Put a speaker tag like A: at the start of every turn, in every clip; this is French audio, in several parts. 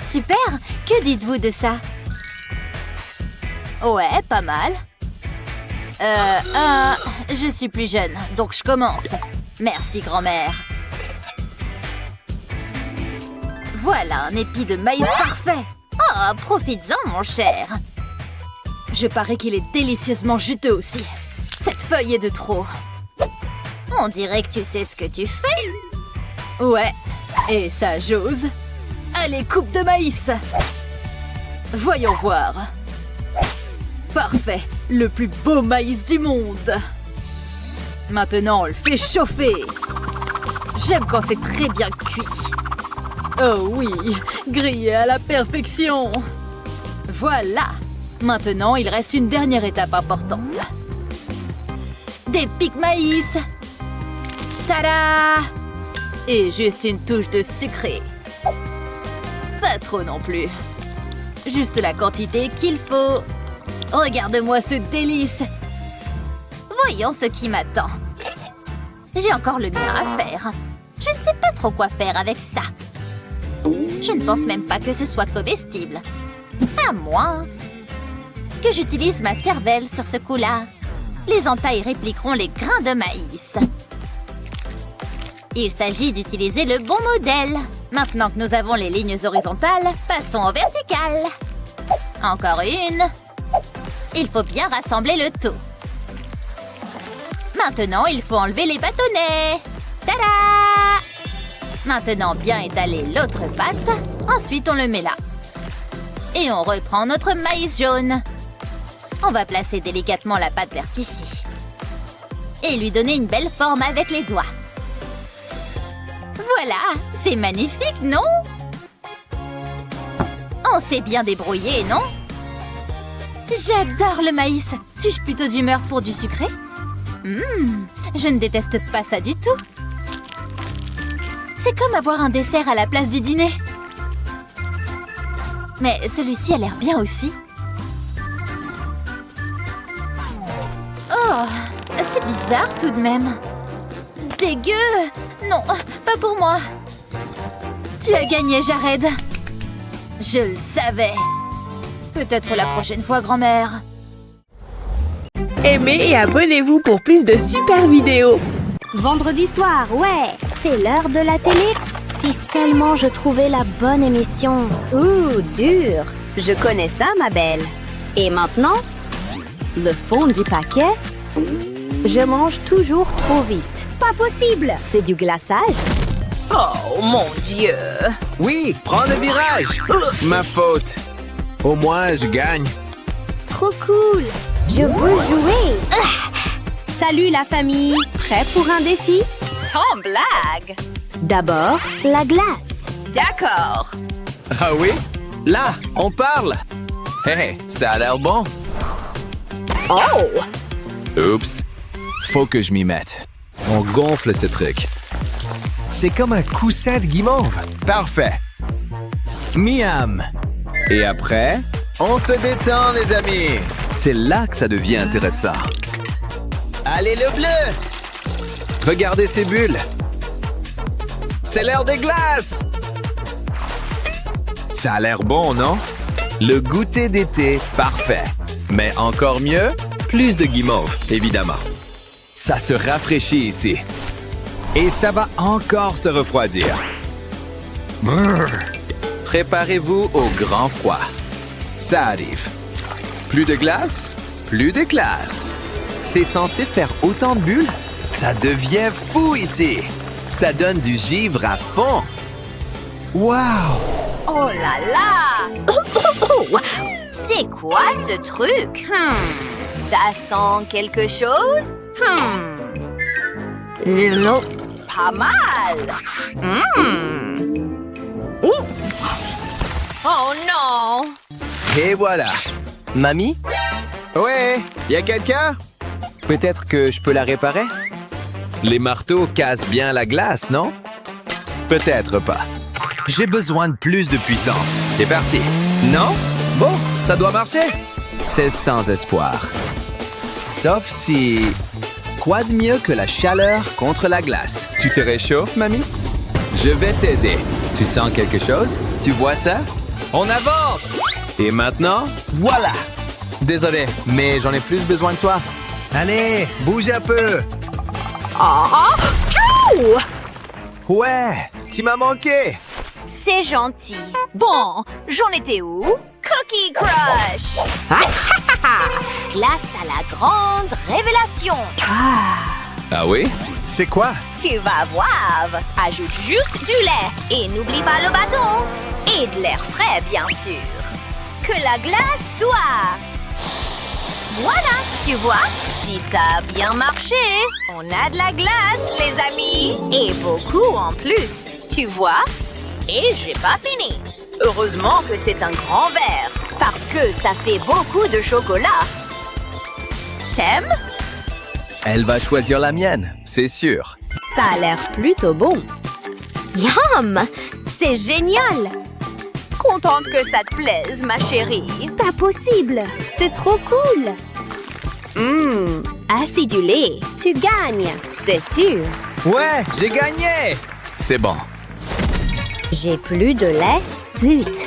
A: Super! Que dites-vous de ça? Ouais, pas mal. Je suis plus jeune, donc je commence. Merci, grand-mère. Voilà un épi de maïs parfait. Oh, profites-en, mon cher. Je parie qu'il est délicieusement juteux aussi. Cette feuille est de trop. On dirait que tu sais ce que tu fais. Ouais, et ça, j'ose. Allez, coupe de maïs. Voyons voir. Parfait, le plus beau maïs du monde. Maintenant, on le fait chauffer. J'aime quand c'est très bien cuit. Oh oui, grillé à la perfection. Voilà. Maintenant, il reste une dernière étape importante. Des pics maïs. Tada! Et juste une touche de sucré. Pas trop non plus. Juste la quantité qu'il faut. Regarde-moi ce délice. Voyons ce qui m'attend. J'ai encore le mien à faire. Je ne sais pas trop quoi faire avec ça. Je ne pense même pas que ce soit comestible. À moins que j'utilise ma cervelle sur ce coup-là. Les entailles répliqueront les grains de maïs. Il s'agit d'utiliser le bon modèle. Maintenant que nous avons les lignes horizontales, passons aux verticales. Encore une. Il faut bien rassembler le tout. Maintenant, il faut enlever les bâtonnets. Tada! Maintenant, bien étaler l'autre pâte. Ensuite, on le met là. Et on reprend notre maïs jaune. On va placer délicatement la pâte verte ici. Et lui donner une belle forme avec les doigts. Voilà, c'est magnifique, non? On s'est bien débrouillé, non? J'adore le maïs. Suis-je plutôt d'humeur pour du sucré? Je ne déteste pas ça du tout. C'est comme avoir un dessert à la place du dîner. Mais celui-ci a l'air bien aussi. Oh, c'est bizarre tout de même. Dégueu! Non, pas pour moi. Tu as gagné, Jared. Je le savais. Peut-être la prochaine fois, grand-mère.
B: Aimez et abonnez-vous pour plus de super vidéos.
C: Vendredi soir, ouais, c'est l'heure de la télé. Si seulement je trouvais la bonne émission. Ouh, dur. Je connais ça, ma belle. Et maintenant, le fond du paquet. Je mange toujours trop vite. Pas possible. C'est du glaçage.
B: Oh, mon Dieu!
D: Oui, prends le virage. Ma faute. Au moins, je gagne.
C: Trop cool. Je veux jouer. Salut la famille. Prêt pour un défi?
E: Sans blague!
C: D'abord, la glace.
E: D'accord!
D: Ah oui? Là, on parle. Hé, ça a l'air bon.
B: Oh!
D: Oups. Faut que je m'y mette. On gonfle ce truc. C'est comme un coussin de guimauve. Parfait. Miam. Et après, on se détend, les amis. C'est là que ça devient intéressant. Allez, le bleu! Regardez ces bulles. C'est l'heure des glaces! Ça a l'air bon, non? Le goûter d'été, parfait. Mais encore mieux, plus de guimauve, évidemment. Ça se rafraîchit ici. Et ça va encore se refroidir. Brrr. Préparez-vous au grand froid. Ça arrive. Plus de glace, plus de glace. C'est censé faire autant de bulles? Ça devient fou ici. Ça donne du givre à fond. Wow!
E: Oh là là! C'est quoi ce truc? Ça sent quelque chose? Pas mal! Oh non!
D: Et voilà. Mamie? Ouais, y a quelqu'un? Peut-être que je peux la réparer? Les marteaux cassent bien la glace, non? Peut-être pas. J'ai besoin de plus de puissance. C'est parti. Non? Bon, ça doit marcher. C'est sans espoir. Sauf si... Quoi de mieux que la chaleur contre la glace? Tu te réchauffes, mamie? Je vais t'aider. Tu sens quelque chose? Tu vois ça? On avance! Et maintenant, voilà! Désolé, mais j'en ai plus besoin que toi. Allez, bouge un peu! Ouais, tu m'as manqué!
E: C'est gentil. Bon, j'en étais où? Cookie Crush! Place à la grande révélation.
D: Ah oui? C'est quoi?
E: Tu vas voir. Ajoute juste du lait et n'oublie pas le bâton. Et de l'air frais, bien sûr. Que la glace soit. Voilà, tu vois, si ça a bien marché, on a de la glace, les amis. Et beaucoup en plus, tu vois? Et j'ai pas fini. Heureusement que c'est un grand verre, parce que ça fait beaucoup de chocolat. T'aimes?
D: Elle va choisir la mienne, c'est sûr.
C: Ça a l'air plutôt bon.
E: Yum! C'est génial! Contente que ça te plaise, ma chérie.
C: Pas possible. C'est trop cool. Acidulé. Tu gagnes, c'est sûr.
D: Ouais, j'ai gagné! C'est bon.
C: J'ai plus de lait. Zut.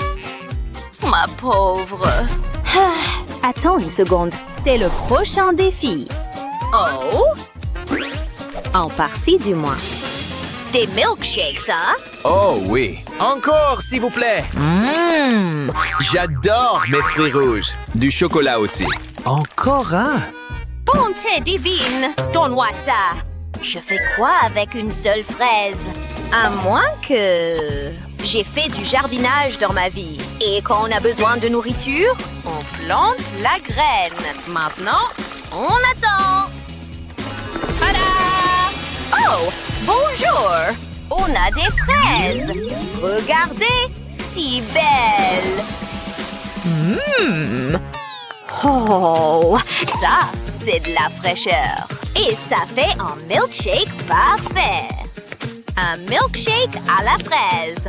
E: Ma pauvre.
C: Attends une seconde. C'est le prochain défi.
E: Oh?
C: En partie du moins.
E: Des milkshakes, hein?
D: Oh oui. Encore, s'il vous plaît. J'adore mes fruits rouges. Du chocolat aussi. Encore un?
E: Bonté divine! Donne-moi ça! Je fais quoi avec une seule fraise? À moins que... J'ai fait du jardinage dans ma vie. Et quand on a besoin de nourriture, on plante la graine. Maintenant, on attend. Tada! Oh, bonjour! On a des fraises. Regardez, si belles. Oh, ça, c'est de la fraîcheur. Et ça fait un milkshake parfait. Un milkshake à la fraise.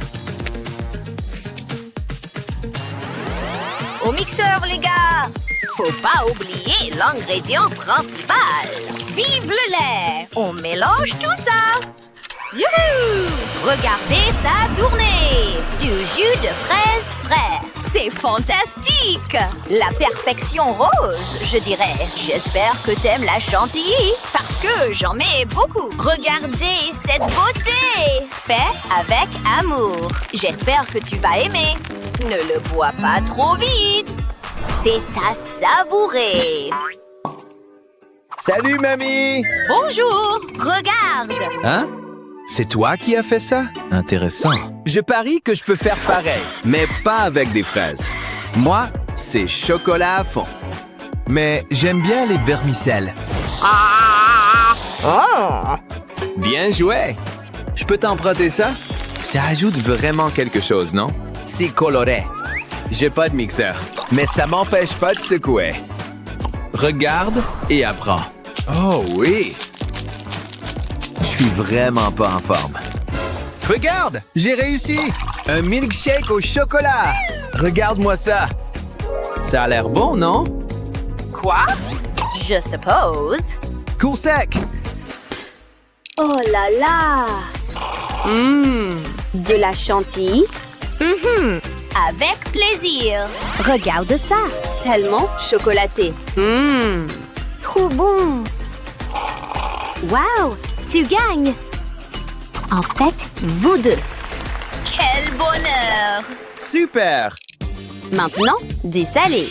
E: Au mixeur, les gars! Faut pas oublier l'ingrédient principal. Vive le lait! On mélange tout ça. Youhou! Regardez ça tourner! Du jus de fraise frais. C'est fantastique! La perfection rose, je dirais. J'espère que t'aimes la chantilly, parce que j'en mets beaucoup. Regardez cette beauté! Fait avec amour. J'espère que tu vas aimer. Ne le bois pas trop vite. C'est à savourer.
D: Salut, mamie!
E: Bonjour! Regarde!
D: Hein? C'est toi qui as fait ça? Intéressant. Je parie que je peux faire pareil, mais pas avec des fraises. Moi, c'est chocolat à fond. Mais j'aime bien les vermicelles. Bien joué! Je peux t'emprunter ça? Ça ajoute vraiment quelque chose, non? C'est coloré. J'ai pas de mixeur, mais ça m'empêche pas de secouer. Regarde et apprends. Oh oui! Je suis vraiment pas en forme. Regarde! J'ai réussi! Un milkshake au chocolat! Regarde-moi ça! Ça a l'air bon, non?
E: Quoi? Je suppose.
D: Cours sec!
C: Oh là là. De la chantilly.
E: Avec plaisir.
C: Regarde ça. Tellement chocolaté. Trop bon. Wow, tu gagnes. En fait, vous deux.
E: Quel bonheur!
D: Super!
C: Maintenant, du salé.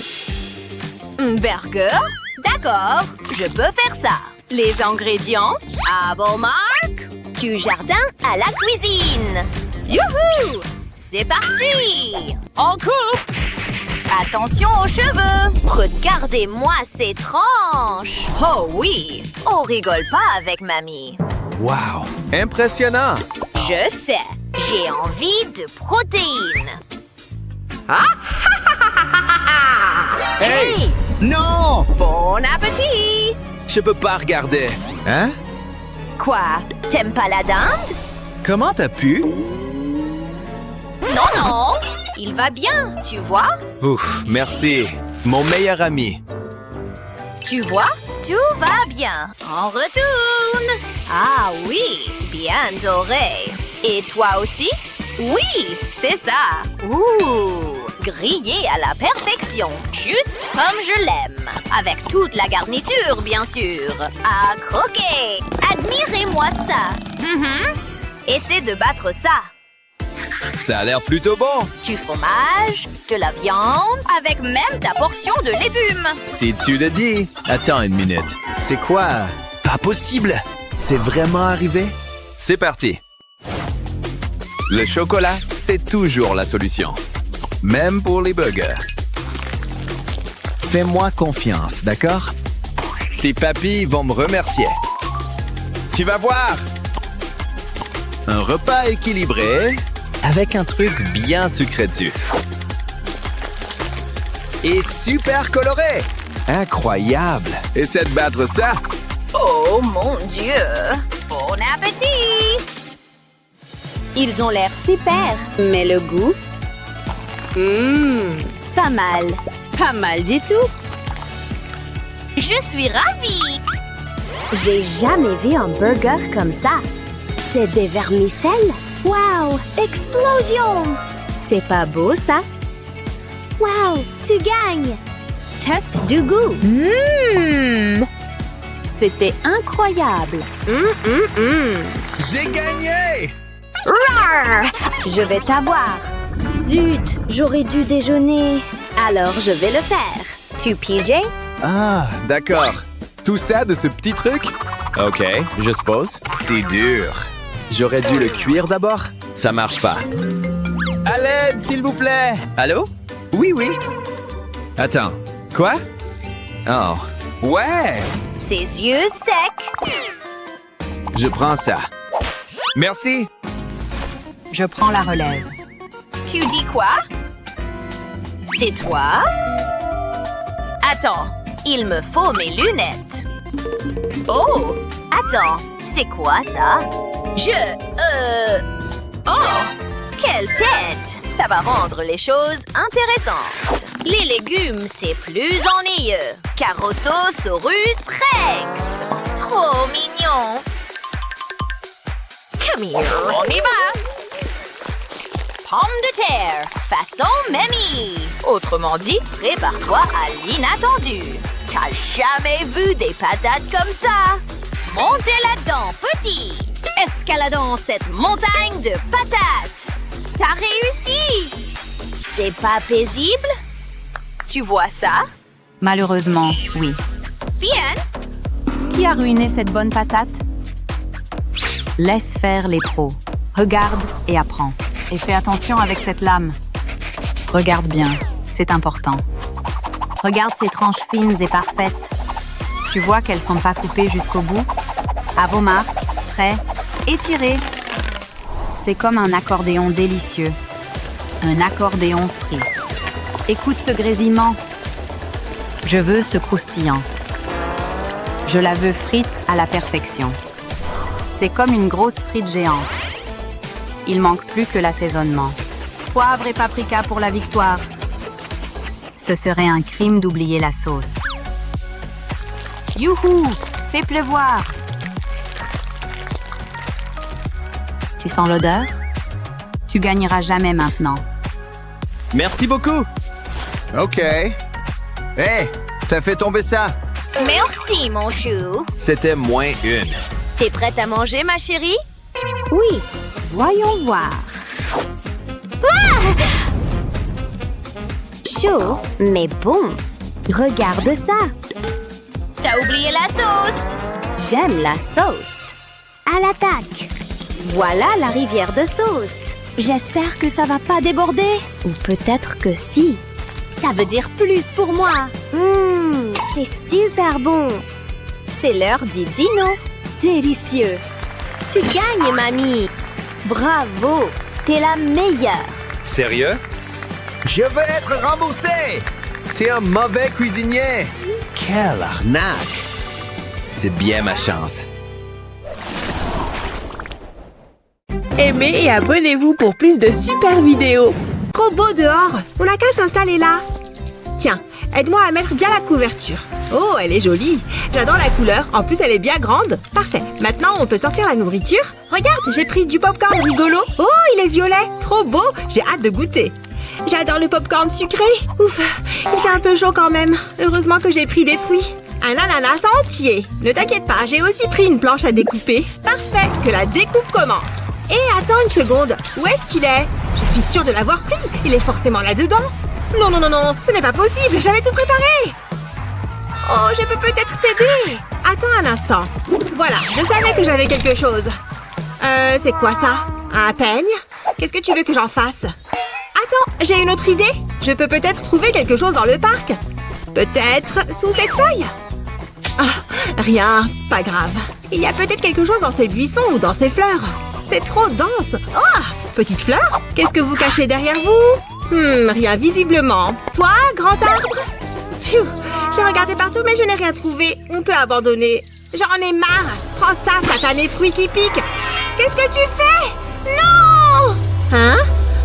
E: Burger? D'accord, je peux faire ça. Les ingrédients? À vos marques? Du jardin à la cuisine. Youhou! C'est parti! On coupe! Attention aux cheveux! Regardez-moi ces tranches! Oh oui! On rigole pas avec mamie.
D: Wow! Impressionnant!
E: Je sais, j'ai envie de protéines.
D: Hey! Non!
E: Bon appétit!
D: Je peux pas regarder. Hein?
E: Quoi? T'aimes pas la dinde?
D: Comment t'as pu?
E: Non, non! Il va bien, tu vois?
D: Ouf, merci. Mon meilleur ami.
E: Tu vois? Tout va bien. On retourne. Ah oui, bien doré. Et toi aussi? Oui, c'est ça. Ouh, grillé à la perfection, juste comme je l'aime. Avec toute la garniture, bien sûr. À croquer. Admirez-moi ça. Essaie de battre ça.
D: Ça a l'air plutôt bon.
E: Du fromage, de la viande, avec même ta portion de légumes.
D: Si tu le dis. Attends une minute. C'est quoi? Pas possible. C'est vraiment arrivé? C'est parti. Le chocolat, c'est toujours la solution. Même pour les burgers. Fais-moi confiance, d'accord? Tes papilles vont me remercier. Tu vas voir! Un repas équilibré avec un truc bien sucré dessus. Et super coloré! Incroyable! Essaie de battre ça!
E: Oh mon Dieu! Bon appétit!
C: Ils ont l'air super, mais le goût? Pas mal. Pas mal du tout.
E: Je suis ravie!
C: J'ai jamais vu un burger comme ça. C'est des vermicelles? Wow! Explosion! C'est pas beau, ça? Wow! Tu gagnes! Test du goût. C'était incroyable.
D: J'ai gagné!
C: Je vais t'avoir. Zut! J'aurais dû déjeuner. Alors, je vais le faire. Tu pigeais?
D: Ah, d'accord. Tout ça de ce petit truc? OK, je suppose. C'est dur. J'aurais dû le cuire d'abord? Ça marche pas. À l'aide, s'il vous plaît! Allô? Oui. Attends, quoi? Oh, ouais!
E: Ses yeux secs.
D: Je prends ça. Merci!
A: Je prends la relève.
E: Tu dis quoi? C'est toi? Attends, il me faut mes lunettes. Oh! Attends, c'est quoi ça? Oh! Quelle tête! Ça va rendre les choses intéressantes. Les légumes, c'est plus ennuyeux. Carotosaurus Rex! Trop mignon! Come here, on y va! Pomme de terre, façon mamie. Autrement dit, prépare-toi à l'inattendu. T'as jamais vu des patates comme ça? Montez là-dedans, petit. Escaladons cette montagne de patates. T'as réussi. C'est pas paisible? Tu vois ça?
A: Malheureusement, oui.
E: Bien.
A: Qui a ruiné cette bonne patate? Laisse faire les pros. Regarde et apprends. Et fais attention avec cette lame. Regarde bien, c'est important. Regarde ces tranches fines et parfaites. Tu vois qu'elles sont pas coupées jusqu'au bout? À vos marques, prêts, étirez. C'est comme un accordéon délicieux. Un accordéon frit. Écoute ce grésillement. Je veux ce croustillant. Je la veux frite à la perfection. C'est comme une grosse frite géante. Il manque plus que l'assaisonnement. Poivre et paprika pour la victoire. Ce serait un crime d'oublier la sauce. Youhou! Fais pleuvoir! Tu sens l'odeur? Tu gagneras jamais maintenant.
D: Merci beaucoup! OK. Hey, t'as fait tomber ça!
E: Merci, mon chou.
D: C'était moins une.
E: T'es prête à manger, ma chérie?
C: Oui. Voyons voir. Chaud, mais bon. Regarde ça.
E: T'as oublié la sauce.
C: J'aime la sauce. À l'attaque. Voilà la rivière de sauce. J'espère que ça va pas déborder. Ou peut-être que si. Ça veut dire plus pour moi. C'est super bon. C'est l'heure du dîner. Délicieux. Tu gagnes, mamie. Bravo. T'es la meilleure.
D: Sérieux? Je veux être remboursé! T'es un mauvais cuisinier! Quelle arnaque! C'est bien ma chance.
B: Aimez et abonnez-vous pour plus de super vidéos. Trop beau dehors. On n'a qu'à s'installer là. Tiens, aide-moi à mettre bien la couverture. Oh, elle est jolie. J'adore la couleur. En plus, elle est bien grande. Parfait. Maintenant, on peut sortir la nourriture. Regarde, j'ai pris du popcorn rigolo. Oh, il est violet. Trop beau. J'ai hâte de goûter. J'adore le popcorn sucré. Ouf, il fait un peu chaud quand même. Heureusement que j'ai pris des fruits. Un ananas entier. Ne t'inquiète pas, j'ai aussi pris une planche à découper. Parfait, que la découpe commence. Et attends une seconde, où est-ce qu'il est? Je suis sûre de l'avoir pris. Il est forcément là-dedans. Non, non, non, non, ce n'est pas possible, j'avais tout préparé. Oh, je peux peut-être t'aider. Attends un instant. Voilà, je savais que j'avais quelque chose. C'est quoi ça? Un peigne? Qu'est-ce que tu veux que j'en fasse? Attends, j'ai une autre idée. Je peux peut-être trouver quelque chose dans le parc. Peut-être sous cette feuille. Ah, rien, pas grave. Il y a peut-être quelque chose dans ces buissons ou dans ces fleurs. C'est trop dense. Oh, petite fleur? Qu'est-ce que vous cachez derrière vous? Rien visiblement. Toi, grand arbre? Pfiou, j'ai regardé partout mais je n'ai rien trouvé. On peut abandonner. J'en ai marre. Prends ça, satané fruit qui pique. Qu'est-ce que tu fais? Non! Hein?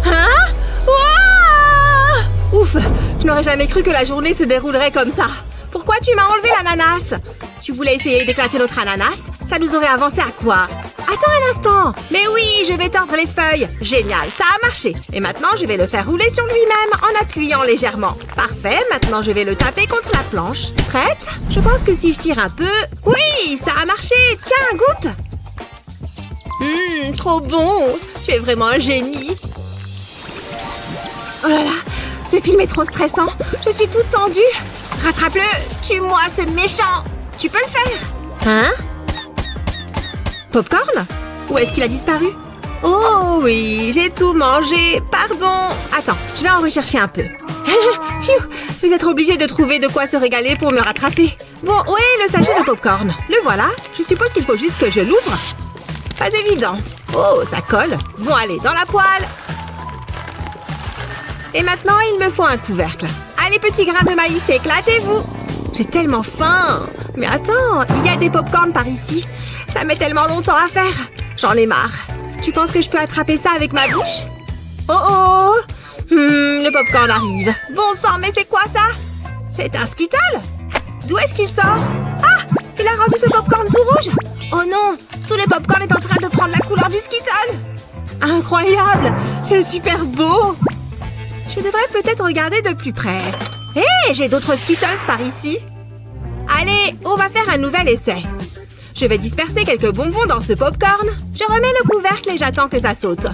B: Hein? Ouah! Ouf, je n'aurais jamais cru que la journée se déroulerait comme ça. Pourquoi tu m'as enlevé l'ananas? Tu voulais essayer d'éclater notre ananas? Ça nous aurait avancé à quoi? Attends un instant. Mais oui, je vais tordre les feuilles. Génial, ça a marché. Et maintenant, je vais le faire rouler sur lui-même en appuyant légèrement. Parfait, maintenant je vais le taper contre la planche. Prête? Je pense que si je tire un peu... Oui, ça a marché. Tiens, goûte. Trop bon. Tu es vraiment un génie. Oh là là, ce film est trop stressant. Je suis toute tendue. Rattrape-le. Tue-moi, ce méchant. Tu peux le faire. Hein? Popcorn? Où est-ce qu'il a disparu? Oh oui, j'ai tout mangé. Pardon. Attends, je vais en rechercher un peu. Pfiou, vous êtes obligé de trouver de quoi se régaler pour me rattraper. Bon, où est le sachet de popcorn? Le voilà. Je suppose qu'il faut juste que je l'ouvre. Pas évident. Oh, ça colle. Bon, allez, dans la poêle. Et maintenant, il me faut un couvercle. Allez, petits grains de maïs, éclatez-vous. J'ai tellement faim. Mais attends, il y a des popcorn par ici. Ça met tellement longtemps à faire. J'en ai marre. Tu penses que je peux attraper ça avec ma bouche? Oh oh! Le popcorn arrive. Bon sang, mais c'est quoi ça? C'est un Skittle? D'où est-ce qu'il sort? Ah! Il a rendu ce popcorn tout rouge! Oh non! Tout le popcorn est en train de prendre la couleur du Skittle! Incroyable! C'est super beau! Je devrais peut-être regarder de plus près. Hé! J'ai d'autres Skittles par ici. Allez, on va faire un nouvel essai. Je vais disperser quelques bonbons dans ce popcorn. Je remets le couvercle et j'attends que ça saute.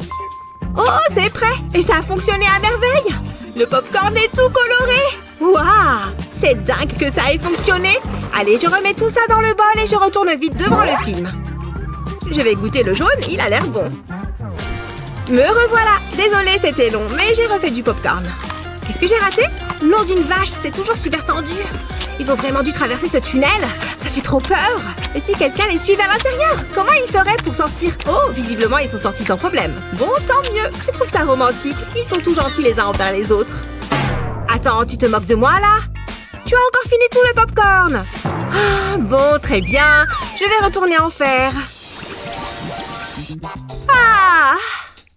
B: Oh, c'est prêt! Et ça a fonctionné à merveille! Le popcorn est tout coloré! Waouh! C'est dingue que ça ait fonctionné! Allez, je remets tout ça dans le bol et je retourne vite devant le film. Je vais goûter le jaune, il a l'air bon. Me revoilà! Désolée, c'était long, mais j'ai refait du popcorn. Qu'est-ce que j'ai raté? Nom d'une vache, c'est toujours super tendu. Ils ont vraiment dû traverser ce tunnel. Ça fait trop peur. Et si quelqu'un les suivait à l'intérieur? Comment ils feraient pour sortir? Oh, visiblement, ils sont sortis sans problème. Bon, tant mieux. Je trouve ça romantique. Ils sont tout gentils les uns envers les autres. Attends, tu te moques de moi, là? Tu as encore fini tout le popcorn. Ah, bon, très bien. Je vais retourner en faire. Ah!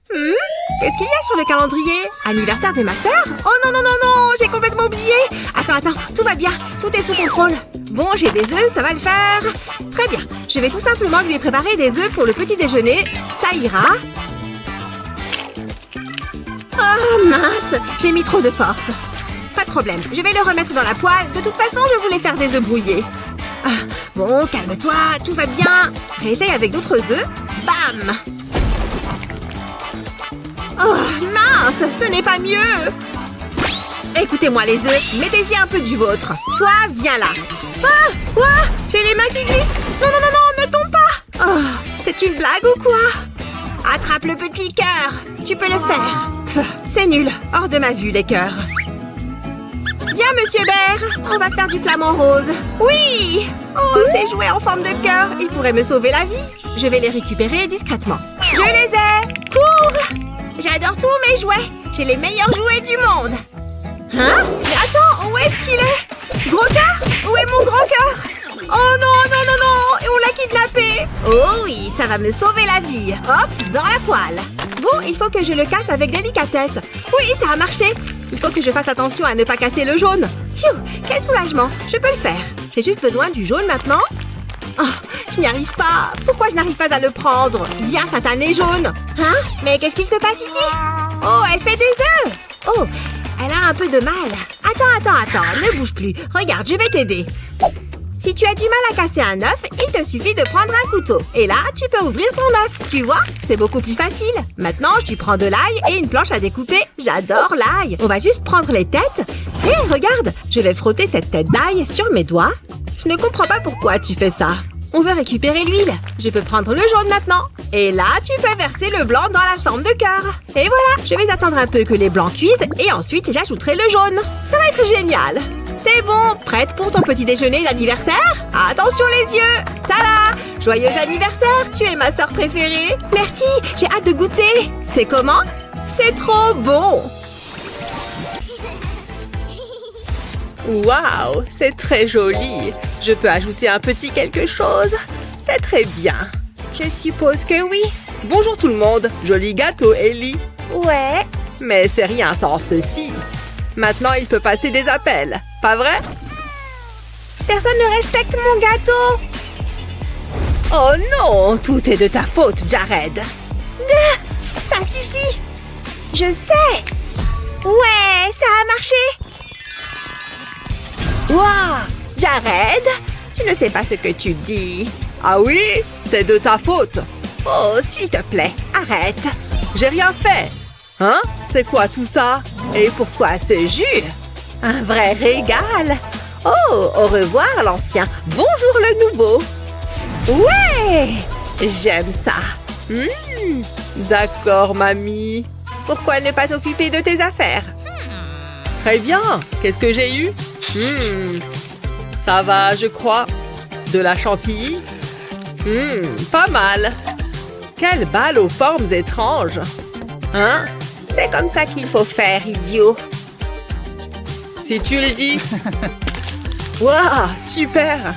B: Qu'est-ce qu'il y a sur le calendrier? Anniversaire de ma sœur? Oh non, non, non, non! J'ai complètement oublié! Attends, tout va bien. Tout est sous contrôle. Bon, j'ai des œufs, ça va le faire. Très bien. Je vais tout simplement lui préparer des œufs pour le petit déjeuner. Ça ira. Oh mince! J'ai mis trop de force. Pas de problème. Je vais le remettre dans la poêle. De toute façon, je voulais faire des œufs brouillés. Ah, bon, calme-toi. Tout va bien. Réessaye avec d'autres œufs. Bam! Oh, mince, ce n'est pas mieux. Écoutez-moi les œufs, mettez-y un peu du vôtre. Toi, viens là. Ah, j'ai les mains qui glissent. Non, non, non, non, ne tombe pas. Oh, c'est une blague ou quoi? Attrape le petit cœur. Tu peux le faire. Pff, c'est nul, hors de ma vue les cœurs. Viens, Monsieur Bear, on va faire du flamant rose. Oui. Oh, ces jouets en forme de cœur, ils pourraient me sauver la vie. Je vais les récupérer discrètement. Je les ai. Cours. J'adore tous mes jouets. J'ai les meilleurs jouets du monde. Hein? Mais attends, où est-ce qu'il est? Gros cœur? Où est mon gros cœur? Oh non, non, non, non! Et on l'a kidnappé! Oh oui, ça va me sauver la vie. Hop, dans la poêle. Bon, il faut que je le casse avec délicatesse. Oui, ça a marché. Il faut que je fasse attention à ne pas casser le jaune. Pfiou, quel soulagement. Je peux le faire. J'ai juste besoin du jaune maintenant. Oh, je n'y arrive pas. Pourquoi je n'arrive pas à le prendre? Viens, satané jaune. Hein? Mais qu'est-ce qu'il se passe ici? Oh, elle fait des œufs. Oh, elle a un peu de mal. Attends, ne bouge plus. Regarde, je vais t'aider. Si tu as du mal à casser un œuf, il te suffit de prendre un couteau. Et là, tu peux ouvrir ton œuf. Tu vois, c'est beaucoup plus facile. Maintenant, tu prends de l'ail et une planche à découper. J'adore l'ail. On va juste prendre les têtes. Hé, regarde, je vais frotter cette tête d'ail sur mes doigts. Je ne comprends pas pourquoi tu fais ça. On veut récupérer l'huile. Je peux prendre le jaune maintenant. Et là, tu peux verser le blanc dans la forme de cœur. Et voilà, je vais attendre un peu que les blancs cuisent et ensuite j'ajouterai le jaune. Ça va être génial. C'est bon, prête pour ton petit déjeuner d'anniversaire? Attention les yeux! Tada! Joyeux anniversaire, tu es ma sœur préférée. Merci, j'ai hâte de goûter. C'est comment? C'est trop bon! Waouh, c'est très joli. Je peux ajouter un petit quelque chose? C'est très bien. Je suppose que oui. Bonjour tout le monde, joli gâteau, Ellie. Ouais. Mais c'est rien sans ceci. Maintenant, il peut passer des appels, pas vrai? Personne ne respecte mon gâteau. Oh non, tout est de ta faute, Jared. Ça suffit. Je sais. Ouais, ça a marché. Waouh, Jared, tu ne sais pas ce que tu dis. Ah oui, c'est de ta faute. Oh, s'il te plaît, arrête. J'ai rien fait. Hein? C'est quoi tout ça? Et pourquoi ce jus? Un vrai régal. Oh, au revoir l'ancien. Bonjour le nouveau. Ouais, j'aime ça. D'accord, mamie. Pourquoi ne pas t'occuper de tes affaires? Très bien. Qu'est-ce que j'ai eu? Ça va, je crois. De la chantilly? Pas mal. Quelle balle aux formes étranges. Hein? C'est comme ça qu'il faut faire, idiot. Si tu le dis. Waouh, super.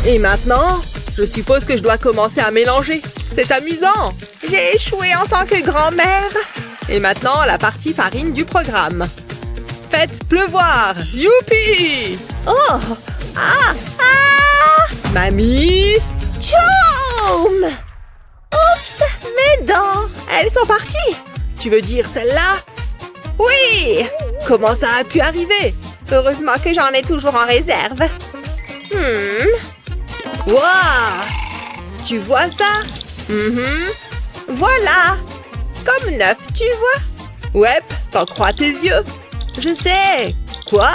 B: Et maintenant, je suppose que je dois commencer à mélanger. C'est amusant. J'ai échoué en tant que grand-mère. Et maintenant, la partie farine du programme. Faites pleuvoir. Youpi! Oh! Ah! Mamie! Choum! Oups! Mes dents! Elles sont parties! Tu veux dire celle-là? Oui! Comment ça a pu arriver? Heureusement que j'en ai toujours en réserve. Waouh! Tu vois ça? Voilà! Comme neuf, tu vois? Ouais, t'en crois tes yeux? Je sais! Quoi?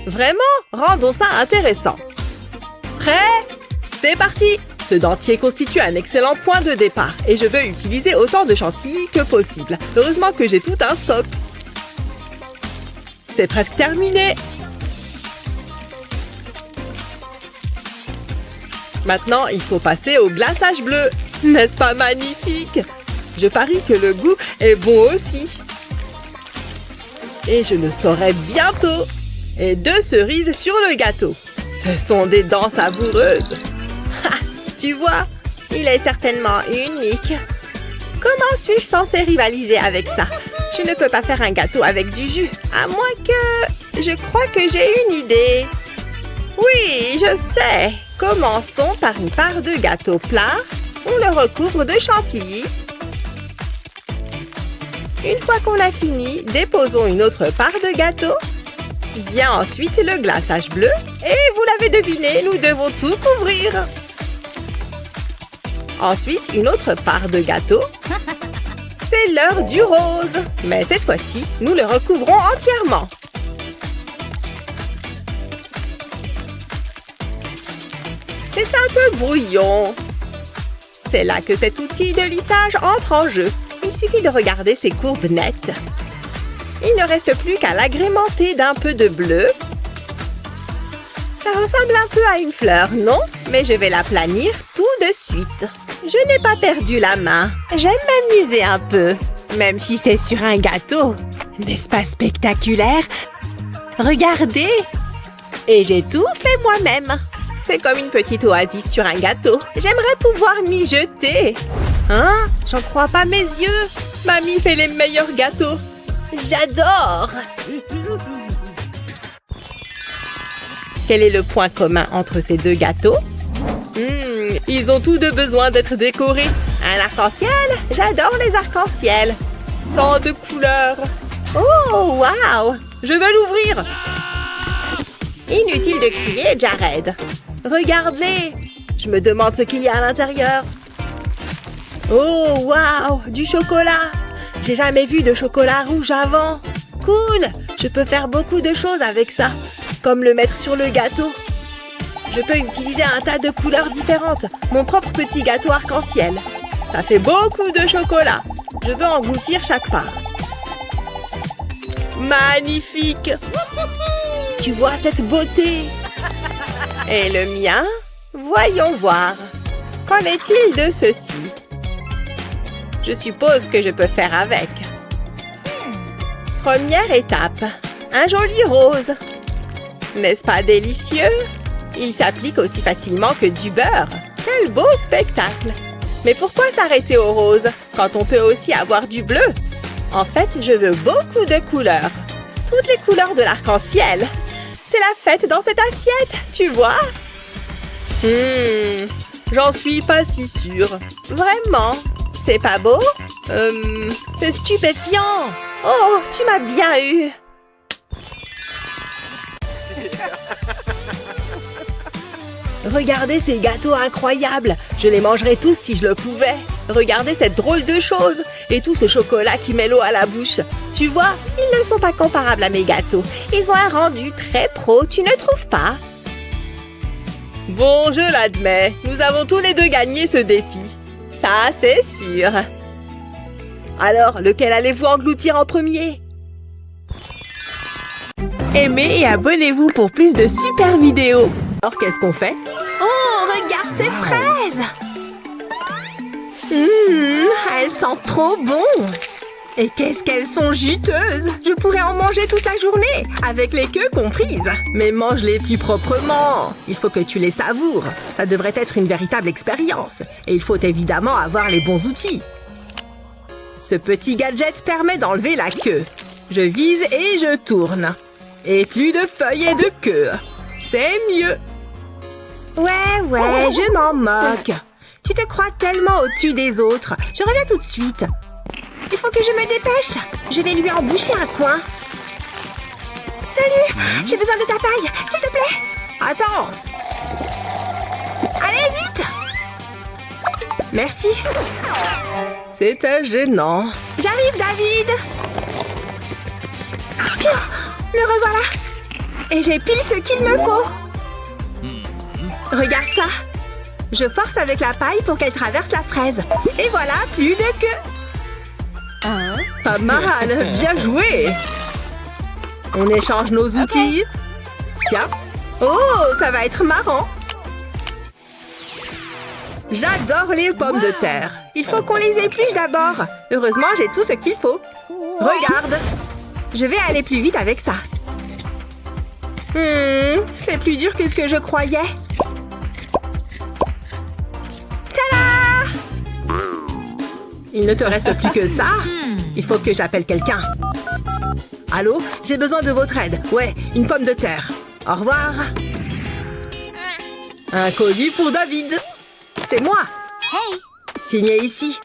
B: Vraiment? Rendons ça intéressant. Prêt? C'est parti! Ce dentier constitue un excellent point de départ et je veux utiliser autant de chantilly que possible. Heureusement que j'ai tout un stock. C'est presque terminé. Maintenant, il faut passer au glaçage bleu. N'est-ce pas magnifique? Je parie que le goût est bon aussi. Et je le saurai bientôt. Et 2 cerises sur le gâteau. Ce sont des dents savoureuses. Tu vois, il est certainement unique. Comment suis-je censée rivaliser avec ça? Je ne peux pas faire un gâteau avec du jus, à moins que... Je crois que j'ai une idée. Oui, je sais. Commençons par une part de gâteau plat. On le recouvre de chantilly. Une fois qu'on a fini, déposons une autre part de gâteau. Vient ensuite le glaçage bleu. Et vous l'avez deviné, nous devons tout couvrir. Ensuite, une autre part de gâteau. C'est l'heure du rose. Mais cette fois-ci, nous le recouvrons entièrement. C'est un peu brouillon. C'est là que cet outil de lissage entre en jeu. Il suffit de regarder ces courbes nettes. Il ne reste plus qu'à l'agrémenter d'un peu de bleu. Ça ressemble un peu à une fleur, non? Mais je vais l'aplanir tout de suite. Je n'ai pas perdu la main. J'aime m'amuser un peu, même si c'est sur un gâteau. N'est-ce pas spectaculaire? Regardez! Et j'ai tout fait moi-même. C'est comme une petite oasis sur un gâteau. J'aimerais pouvoir m'y jeter. Hein? J'en crois pas mes yeux. Mamie fait les meilleurs gâteaux. J'adore! Quel est le point commun entre ces 2 gâteaux? Ils ont tous 2 besoin d'être décorés. Un arc-en-ciel? J'adore les arcs-en-ciel. Tant de couleurs. Oh, waouh! Je veux l'ouvrir! Inutile de crier, Jared. Regarde-les! Je me demande ce qu'il y a à l'intérieur. Oh, waouh! Du chocolat! J'ai jamais vu de chocolat rouge avant. Cool! Je peux faire beaucoup de choses avec ça, comme le mettre sur le gâteau. Je peux utiliser un tas de couleurs différentes, mon propre petit gâteau arc-en-ciel. Ça fait beaucoup de chocolat. Je veux engloutir chaque part. Magnifique! Tu vois cette beauté? Et le mien? Voyons voir. Qu'en est-il de ceci? Je suppose que je peux faire avec. Première étape. Un joli rose. N'est-ce pas délicieux? Il s'applique aussi facilement que du beurre. Quel beau spectacle! Mais pourquoi s'arrêter au rose quand on peut aussi avoir du bleu? En fait, je veux beaucoup de couleurs. Toutes les couleurs de l'arc-en-ciel. C'est la fête dans cette assiette, tu vois? J'en suis pas si sûre. Vraiment? C'est pas beau? C'est stupéfiant. Oh, tu m'as bien eu. Regardez ces gâteaux incroyables. Je les mangerais tous si je le pouvais. Regardez cette drôle de chose. Et tout ce chocolat qui met l'eau à la bouche. Tu vois, ils ne sont pas comparables à mes gâteaux. Ils ont un rendu très pro, tu ne trouves pas? Bon, je l'admets. Nous avons tous les deux gagné ce défi. Ça, c'est sûr. Alors, lequel allez-vous engloutir en premier? Aimez et abonnez-vous pour plus de super vidéos. Alors, qu'est-ce qu'on fait? Oh, regarde ces fraises! Elles sentent trop bon! Et qu'est-ce qu'elles sont juteuses! Je pourrais en manger toute la journée, avec les queues comprises. Mais mange-les plus proprement. Il faut que tu les savoures. Ça devrait être une véritable expérience. Et il faut évidemment avoir les bons outils. Ce petit gadget permet d'enlever la queue. Je vise et je tourne. Et plus de feuilles et de queue. C'est mieux. Ouais, je m'en moque. Tu te crois tellement au-dessus des autres. Je reviens tout de suite. Il faut que je me dépêche. Je vais lui emboucher un coin. Salut, j'ai besoin de ta paille, s'il te plaît. Attends. Allez, vite. Merci. C'était gênant. J'arrive, David. Pfiou, le revoilà. Et j'ai pile ce qu'il me faut. Regarde ça. Je force avec la paille pour qu'elle traverse la fraise. Et voilà, plus de queue. Pas mal, bien joué. On échange nos outils. Tiens. Oh, ça va être marrant. J'adore les pommes de terre. Il faut qu'on les épluche d'abord. Heureusement, j'ai tout ce qu'il faut. Regarde. Je vais aller plus vite avec ça. C'est plus dur que ce que je croyais. Tada! Il ne te reste plus que ça. Il faut que j'appelle quelqu'un. Allô? J'ai besoin de votre aide. Ouais, une pomme de terre. Au revoir. Un colis pour David. C'est moi.
E: Hey!
B: Signé ici.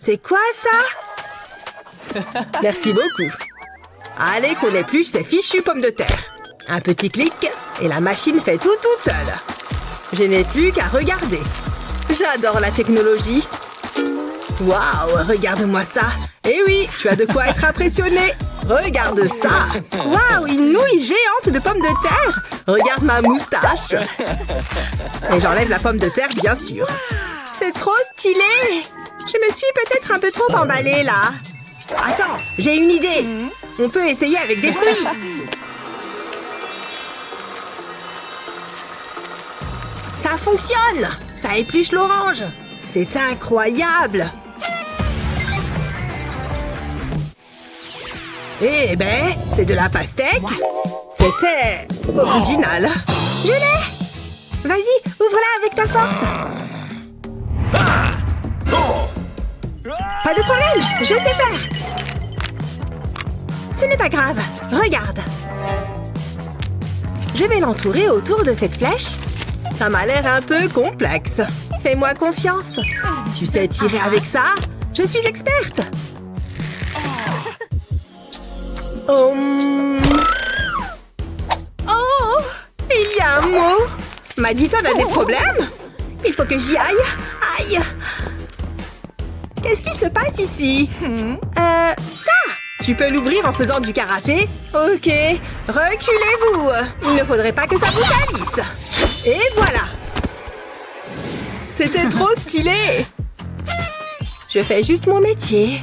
B: C'est quoi ça? Merci beaucoup. Allez qu'on épluche ces fichues pommes de terre. Un petit clic et la machine fait tout toute seule. Je n'ai plus qu'à regarder. J'adore la technologie. Waouh, regarde-moi ça. Eh oui, tu as de quoi être impressionné. Regarde ça. Waouh, une nouille géante de pommes de terre. Regarde ma moustache. Et j'enlève la pomme de terre, bien sûr. C'est trop stylé. Je me suis peut-être un peu trop emballée, là. Attends, j'ai une idée. On peut essayer avec des fruits. Ça fonctionne. Ça épluche l'orange. C'est incroyable. Eh ben, c'est de la pastèque. C'était original. Je l'ai. Vas-y, ouvre-la avec ta force. Pas de problème, je sais faire. Ce n'est pas grave. Regarde. Je vais l'entourer autour de cette flèche. Ça m'a l'air un peu complexe. Fais-moi confiance. Tu sais tirer avec ça? Je suis experte. Oh, il y a un mot. Madison a des problèmes? Il faut que j'y aille. Aïe. Qu'est-ce qui se passe ici? Ça! Tu peux l'ouvrir en faisant du karaté? Ok. Reculez-vous. Il ne faudrait pas que ça vous salisse. Et voilà. C'était trop stylé. Je fais juste mon métier.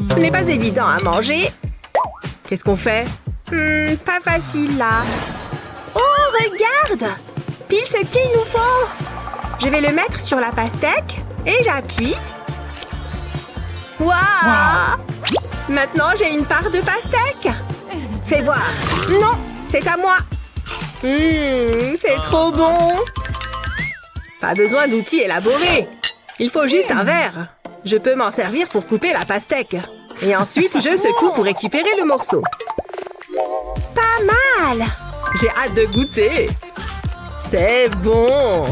B: Ce n'est pas évident à manger. Qu'est-ce qu'on fait? Pas facile là. Oh, regarde! Pile ce qu'il nous faut. Je vais le mettre sur la pastèque et j'appuie. Waouh! Maintenant, j'ai une part de pastèque. Fais voir. Non, c'est à moi. C'est trop bon. Pas besoin d'outils élaborés. Il faut juste un verre. Je peux m'en servir pour couper la pastèque. Et ensuite, je secoue pour récupérer le morceau. Pas mal. J'ai hâte de goûter. C'est bon.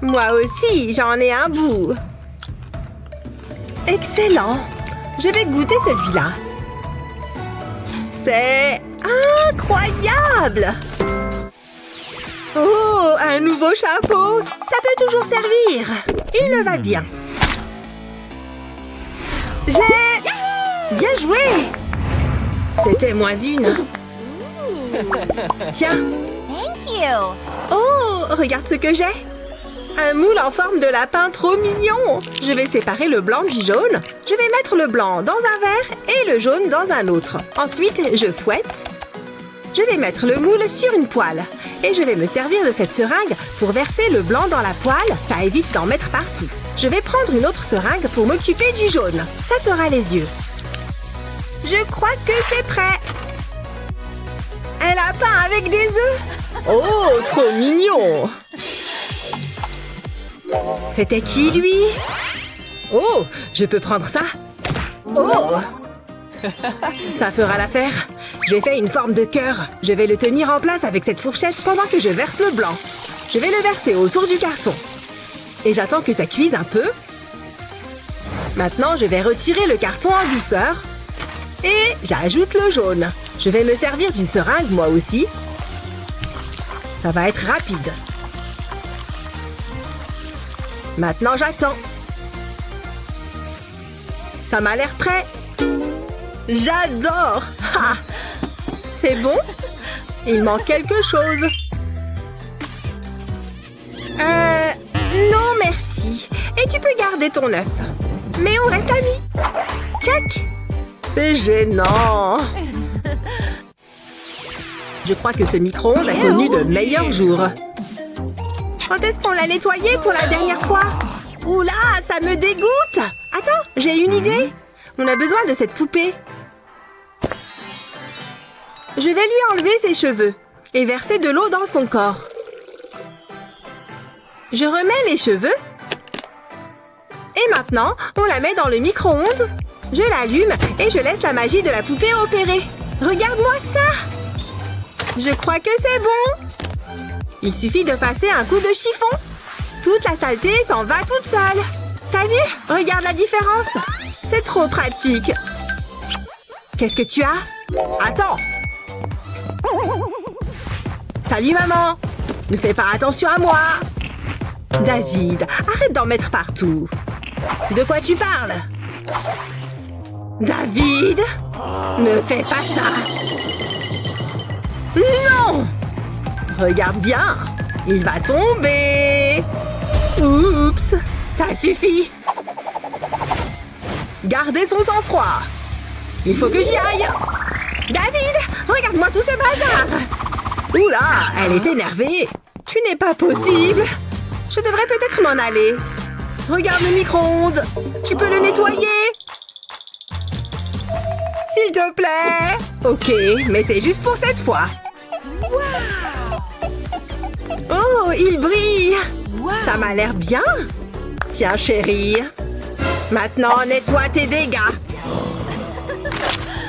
B: Moi aussi, j'en ai un bout. Excellent. Je vais goûter celui-là. C'est incroyable. Oh, un nouveau chapeau. Ça peut toujours servir. Il me va bien. Bien joué. C'était moins une. Tiens.
E: Thank you.
B: Oh, regarde ce que j'ai. Un moule en forme de lapin trop mignon. Je vais séparer le blanc du jaune. Je vais mettre le blanc dans un verre et le jaune dans un autre. Ensuite, je fouette. Je vais mettre le moule sur une poêle. Et je vais me servir de cette seringue pour verser le blanc dans la poêle. Ça évite d'en mettre partout. Je vais prendre une autre seringue pour m'occuper du jaune. Ça fera les yeux. Je crois que c'est prêt. Un lapin avec des œufs. Oh, trop mignon. C'était qui, lui? Oh, je peux prendre ça? Oh! Ça fera l'affaire. J'ai fait une forme de cœur. Je vais le tenir en place avec cette fourchette pendant que je verse le blanc. Je vais le verser autour du carton. Et j'attends que ça cuise un peu. Maintenant, je vais retirer le carton en douceur. Et j'ajoute le jaune. Je vais me servir d'une seringue, moi aussi. Ça va être rapide. Maintenant, j'attends. Ça m'a l'air prêt. J'adore! Ha! C'est bon? Il manque quelque chose. Non, merci. Et tu peux garder ton œuf. Mais on reste amis. Check! C'est gênant. Je crois que ce micro-ondes a connu de meilleurs jours. Quand est-ce qu'on l'a nettoyé pour la dernière fois? Oula, ça me dégoûte! Attends, j'ai une idée. On a besoin de cette poupée. Je vais lui enlever ses cheveux et verser de l'eau dans son corps. Je remets les cheveux. Et maintenant, on la met dans le micro-ondes. Je l'allume et je laisse la magie de la poupée opérer. Regarde-moi ça! Je crois que c'est bon. Il suffit de passer un coup de chiffon. Toute la saleté s'en va toute seule. T'as vu? Regarde la différence. C'est trop pratique. Qu'est-ce que tu as? Attends. Salut maman. Ne fais pas attention à moi. David, arrête d'en mettre partout. De quoi tu parles? David, ne fais pas ça. Non! Regarde bien, il va tomber. Oups, ça suffit. Gardez son sang-froid. Il faut que j'y aille. David, regarde-moi tout ce bazar. Oula, elle est énervée. Tu n'es pas possible. Je devrais peut-être m'en aller. Regarde le micro-ondes. Tu peux le nettoyer? S'il te plaît. Ok, mais c'est juste pour cette fois. Oh, il brille. Ça m'a l'air bien. Tiens, chérie. Maintenant, nettoie tes dégâts.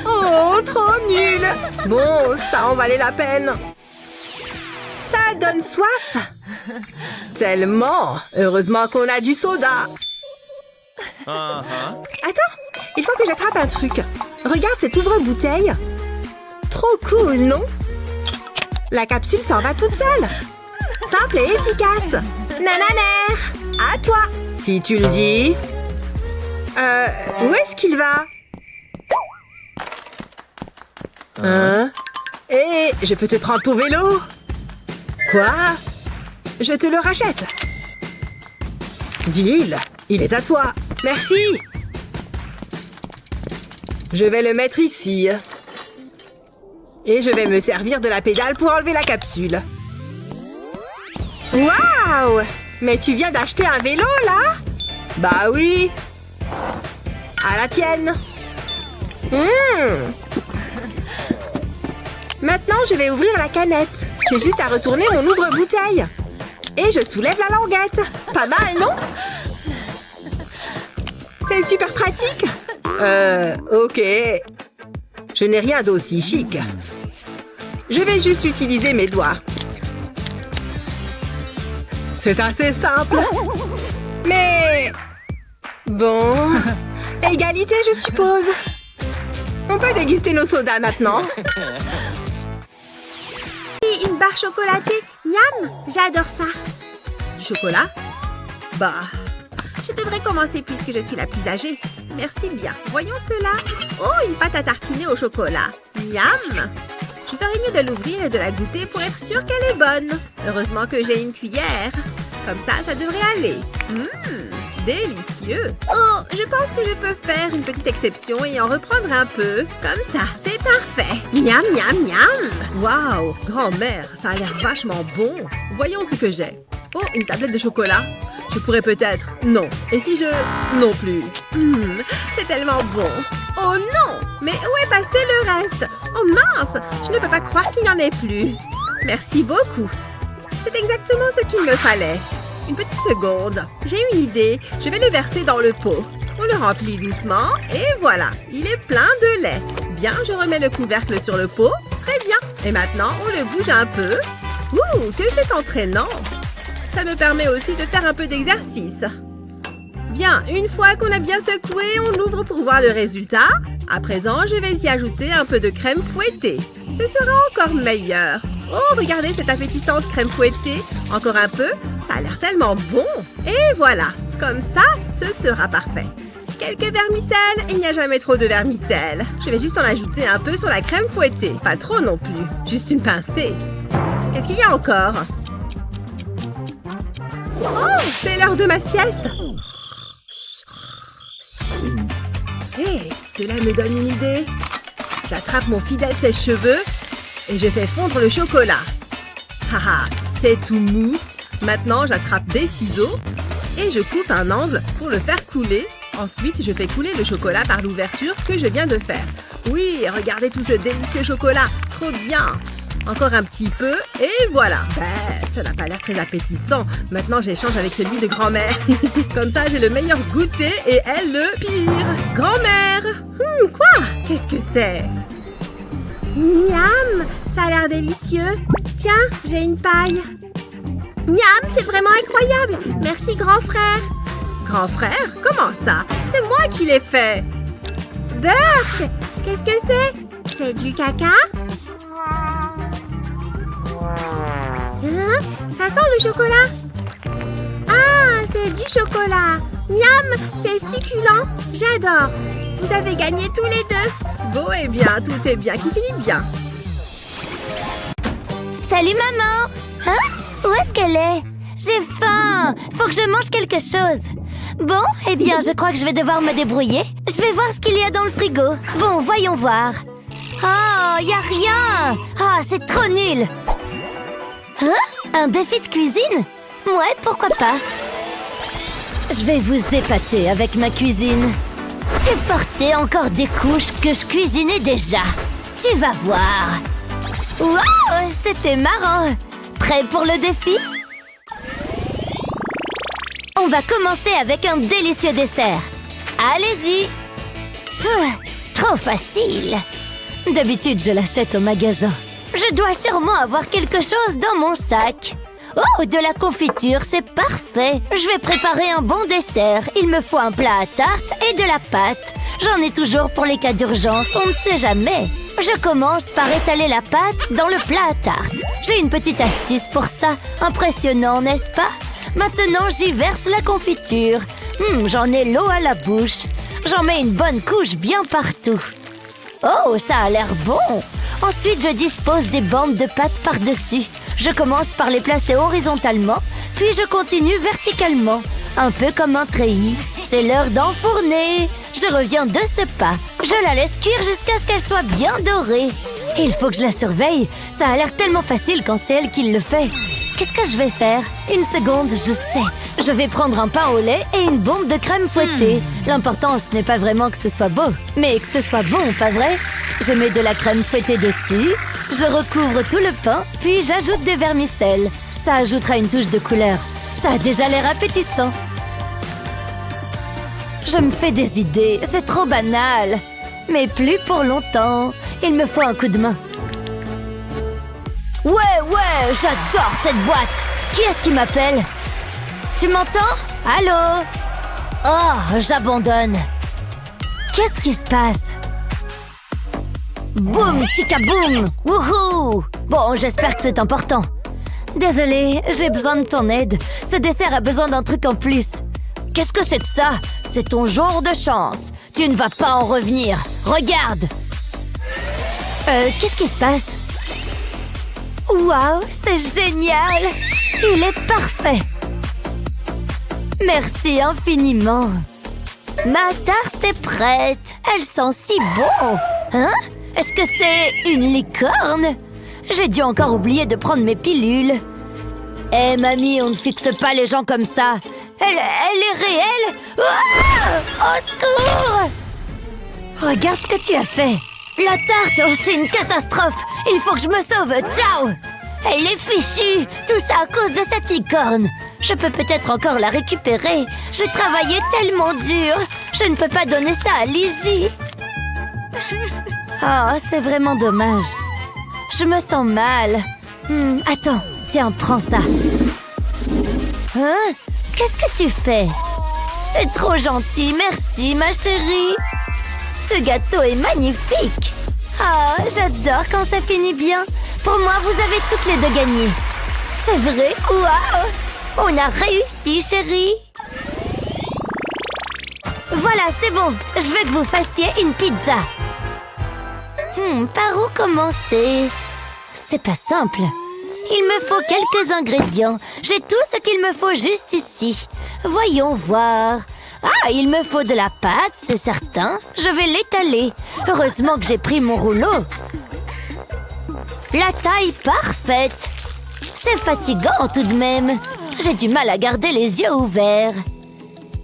B: Oh, trop nul. Bon, ça en valait la peine. Ça donne soif. Tellement. Heureusement qu'on a du soda. Attends, Il faut que j'attrape un truc. Regarde cet ouvre-bouteille. Trop cool, non? La capsule s'en va toute seule. Simple et efficace. Nananer, à toi. Si tu le dis. Où est-ce qu'il va? Hein? Hé, je peux te prendre ton vélo? Quoi? Je te le rachète. Deal, il est à toi. Merci. Je vais le mettre ici. Et je vais me servir de la pédale pour enlever la capsule. Waouh! Mais tu viens d'acheter un vélo, là? Bah oui. À la tienne. Maintenant, je vais ouvrir la canette. J'ai juste à retourner mon ouvre-bouteille. Et je soulève la languette. Pas mal, non? C'est super pratique. Ok. Je n'ai rien d'aussi chic. Je vais juste utiliser mes doigts. C'est assez simple. Mais... Bon... Égalité, je suppose. On peut déguster nos sodas maintenant. Et une barre chocolatée. Miam, j'adore ça. Du chocolat? Bah... Je devrais commencer puisque je suis la plus âgée. Merci bien. Voyons cela. Oh, une pâte à tartiner au chocolat. Miam! Je ferais mieux de l'ouvrir et de la goûter pour être sûre qu'elle est bonne. Heureusement que j'ai une cuillère. Comme ça devrait aller. Délicieux. Oh, je pense que je peux faire une petite exception et en reprendre un peu. Comme ça, c'est parfait. Miam, miam, miam. Waouh, grand-mère, ça a l'air vachement bon. Voyons ce que j'ai. Oh, une tablette de chocolat. Je pourrais peut-être... Non. Et si je... Non plus. C'est tellement bon. Oh non! Mais où est passé le reste? Oh mince! Je ne peux pas croire qu'il n'y en ait plus. Merci beaucoup. C'est exactement ce qu'il me fallait. Une petite seconde. J'ai une idée. Je vais le verser dans le pot. On le remplit doucement et voilà. Il est plein de lait. Bien, je remets le couvercle sur le pot. Très bien. Et maintenant, on le bouge un peu. Ouh, que c'est entraînant. Ça me permet aussi de faire un peu d'exercice. Bien, une fois qu'on a bien secoué, on ouvre pour voir le résultat. À présent, je vais y ajouter un peu de crème fouettée. Ce sera encore meilleur. Oh, regardez cette appétissante crème fouettée. Encore un peu. Ça a l'air tellement bon. Et voilà. Comme ça, ce sera parfait. Quelques vermicelles. Il n'y a jamais trop de vermicelles. Je vais juste en ajouter un peu sur la crème fouettée. Pas trop non plus. Juste une pincée. Qu'est-ce qu'il y a encore? Oh, c'est l'heure de ma sieste. Hé, cela me donne une idée. J'attrape mon fidèle sèche-cheveux et je fais fondre le chocolat. Haha, c'est tout mou. Maintenant, j'attrape des ciseaux et je coupe un angle pour le faire couler. Ensuite, je fais couler le chocolat par l'ouverture que je viens de faire. Oui, regardez tout ce délicieux chocolat. Trop bien. Encore un petit peu, et voilà. Ça n'a pas l'air très appétissant. Maintenant, j'échange avec celui de grand-mère. Comme ça, j'ai le meilleur goûter et elle le pire. Grand-mère! Quoi? Qu'est-ce que c'est? Miam! Ça a l'air délicieux. Tiens, j'ai une paille. Miam, c'est vraiment incroyable. Merci, grand frère. Grand frère? Comment ça? C'est moi qui l'ai fait. Burk! Qu'est-ce que c'est? C'est du caca? Hein? Ça sent le chocolat. Ah, c'est du chocolat. Miam, c'est succulent. J'adore. Vous avez gagné tous les deux. Bon, eh bien, tout est bien qui finit bien.
C: Salut maman. Hein? Où est-ce qu'elle est? J'ai faim. Faut que je mange quelque chose. Bon, eh bien, je crois que je vais devoir me débrouiller. Je vais voir ce qu'il y a dans le frigo. Bon, voyons voir. Oh, y a rien. Ah, c'est trop nul. Hein? Un défi de cuisine? Ouais, pourquoi pas. Je vais vous épater avec ma cuisine. Tu portais encore des couches que je cuisinais déjà. Tu vas voir. Wow, c'était marrant. Prêt pour le défi? On va commencer avec un délicieux dessert. Allez-y. Trop facile. D'habitude, je l'achète au magasin. Je dois sûrement avoir quelque chose dans mon sac. Oh, de la confiture, c'est parfait. Je vais préparer un bon dessert. Il me faut un plat à tarte et de la pâte. J'en ai toujours pour les cas d'urgence, on ne sait jamais. Je commence par étaler la pâte dans le plat à tarte. J'ai une petite astuce pour ça. Impressionnant, n'est-ce pas? Maintenant, j'y verse la confiture. J'en ai l'eau à la bouche. J'en mets une bonne couche bien partout. Oh, ça a l'air bon! Ensuite, je dispose des bandes de pâte par-dessus. Je commence par les placer horizontalement, puis je continue verticalement, un peu comme un treillis. C'est l'heure d'enfourner. Je reviens de ce pas. Je la laisse cuire jusqu'à ce qu'elle soit bien dorée. Il faut que je la surveille. Ça a l'air tellement facile quand c'est elle qui le fait. Qu'est-ce que je vais faire? Une seconde, je sais. Je vais prendre un pain au lait et une bombe de crème fouettée. L'important, ce n'est pas vraiment que ce soit beau, mais que ce soit bon, pas vrai? Je mets de la crème fouettée dessus. Je recouvre tout le pain, puis j'ajoute des vermicelles. Ça ajoutera une touche de couleur. Ça a déjà l'air appétissant. Je me fais des idées, c'est trop banal. Mais plus pour longtemps. Il me faut un coup de main. Ouais, j'adore cette boîte. Qui est-ce qui m'appelle? Tu m'entends? Allô? Oh, j'abandonne. Qu'est-ce qui se passe? Boum, tika boum. Wouhou! Bon, j'espère que c'est important. Désolée, j'ai besoin de ton aide. Ce dessert a besoin d'un truc en plus. Qu'est-ce que c'est que ça? C'est ton jour de chance. Tu ne vas pas en revenir. Regarde. Qu'est-ce qui se passe? Waouh, c'est génial! Il est parfait! Merci infiniment! Ma tarte est prête! Elle sent si bon! Hein? Est-ce que c'est une licorne? J'ai dû encore oublier de prendre mes pilules. Eh mamie, on ne fixe pas les gens comme ça! Elle est réelle? Ah! Au secours! Regarde ce que tu as fait! La tarte, oh, c'est une catastrophe! Il faut que je me sauve! Ciao! Elle est fichue! Tout ça à cause de cette licorne! Je peux peut-être encore la récupérer! J'ai travaillé tellement dur! Je ne peux pas donner ça à Lizzie! Oh, c'est vraiment dommage! Je me sens mal! Attends, tiens, prends ça! Hein? Qu'est-ce que tu fais? C'est trop gentil, merci ma chérie! Ce gâteau est magnifique! Ah, j'adore quand ça finit bien! Pour moi, vous avez toutes les deux gagné! C'est vrai? Waouh! On a réussi, chérie! Voilà, c'est bon! Je veux que vous fassiez une pizza! Par où commencer? C'est pas simple! Il me faut quelques ingrédients. J'ai tout ce qu'il me faut juste ici. Voyons voir. Ah, il me faut de la pâte, c'est certain. Je vais l'étaler. Heureusement que j'ai pris mon rouleau. La taille parfaite. C'est fatigant tout de même. J'ai du mal à garder les yeux ouverts.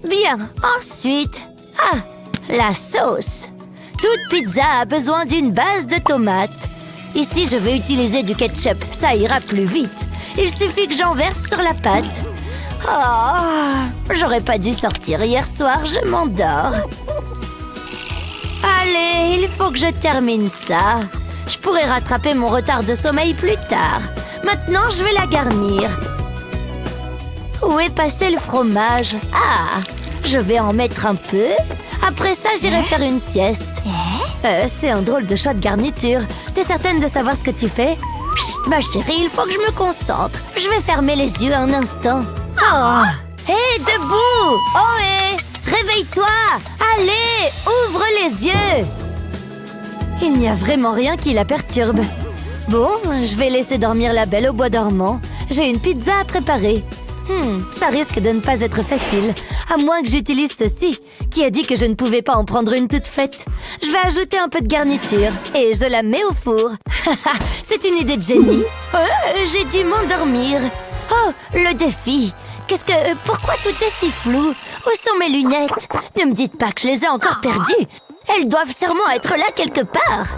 C: Bien, ensuite... Ah, la sauce. Toute pizza a besoin d'une base de tomates. Ici, je vais utiliser du ketchup. Ça ira plus vite. Il suffit que j'en verse sur la pâte. Oh, j'aurais pas dû sortir hier soir, je m'endors. Allez, il faut que je termine ça. Je pourrais rattraper mon retard de sommeil plus tard. Maintenant, je vais la garnir. Où est passé le fromage? Ah, je vais en mettre un peu. Après ça, j'irai faire une sieste. C'est un drôle de choix de garniture. T'es certaine de savoir ce que tu fais? Chut, ma chérie, il faut que je me concentre. Je vais fermer les yeux un instant. Oh! Hé, debout! Oh, hé! Réveille-toi! Allez, ouvre les yeux! Il n'y a vraiment rien qui la perturbe. Bon, je vais laisser dormir la belle au bois dormant. J'ai une pizza à préparer. Ça risque de ne pas être facile, à moins que j'utilise ceci. Qui a dit que je ne pouvais pas en prendre une toute faite? Je vais ajouter un peu de garniture et je la mets au four. C'est une idée de génie. J'ai dû m'endormir. Oh, le défi. Pourquoi tout est si flou? Où sont mes lunettes? Ne me dites pas que je les ai encore perdues. Elles doivent sûrement être là quelque part.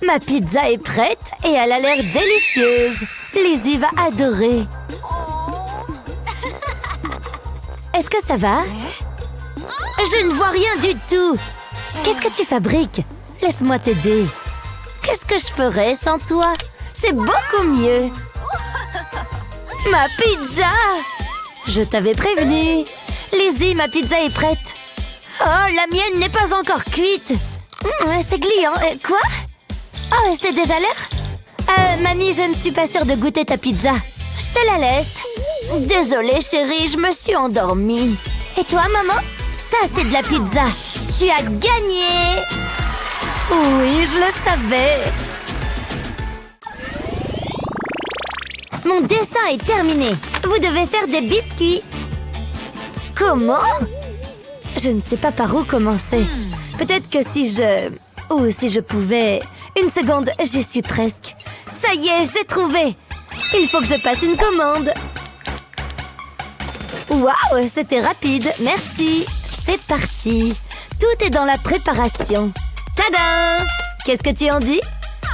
C: Ma pizza est prête et elle a l'air délicieuse. Lizzie va adorer. Est-ce que ça va? Je ne vois rien du tout. Qu'est-ce que tu fabriques? Laisse-moi t'aider. Qu'est-ce que je ferais sans toi? C'est beaucoup mieux. Ma pizza! Je t'avais prévenu. Lizzie, ma pizza est prête. Oh, la mienne n'est pas encore cuite. C'est gluant. Quoi? Oh, c'est déjà l'heure? Mamie, je ne suis pas sûre de goûter ta pizza. Je te la laisse. Désolée, chérie, je me suis endormie. Et toi, maman? Ça, c'est de la pizza. Tu as gagné! Oui, je le savais. Mon dessin est terminé. Vous devez faire des biscuits. Comment? Je ne sais pas par où commencer. Peut-être que si je pouvais... Une seconde, j'y suis presque. Ça y est, j'ai trouvé. Il faut que je passe une commande. Waouh, c'était rapide. Merci. C'est parti. Tout est dans la préparation. Tadam! Qu'est-ce que tu en dis?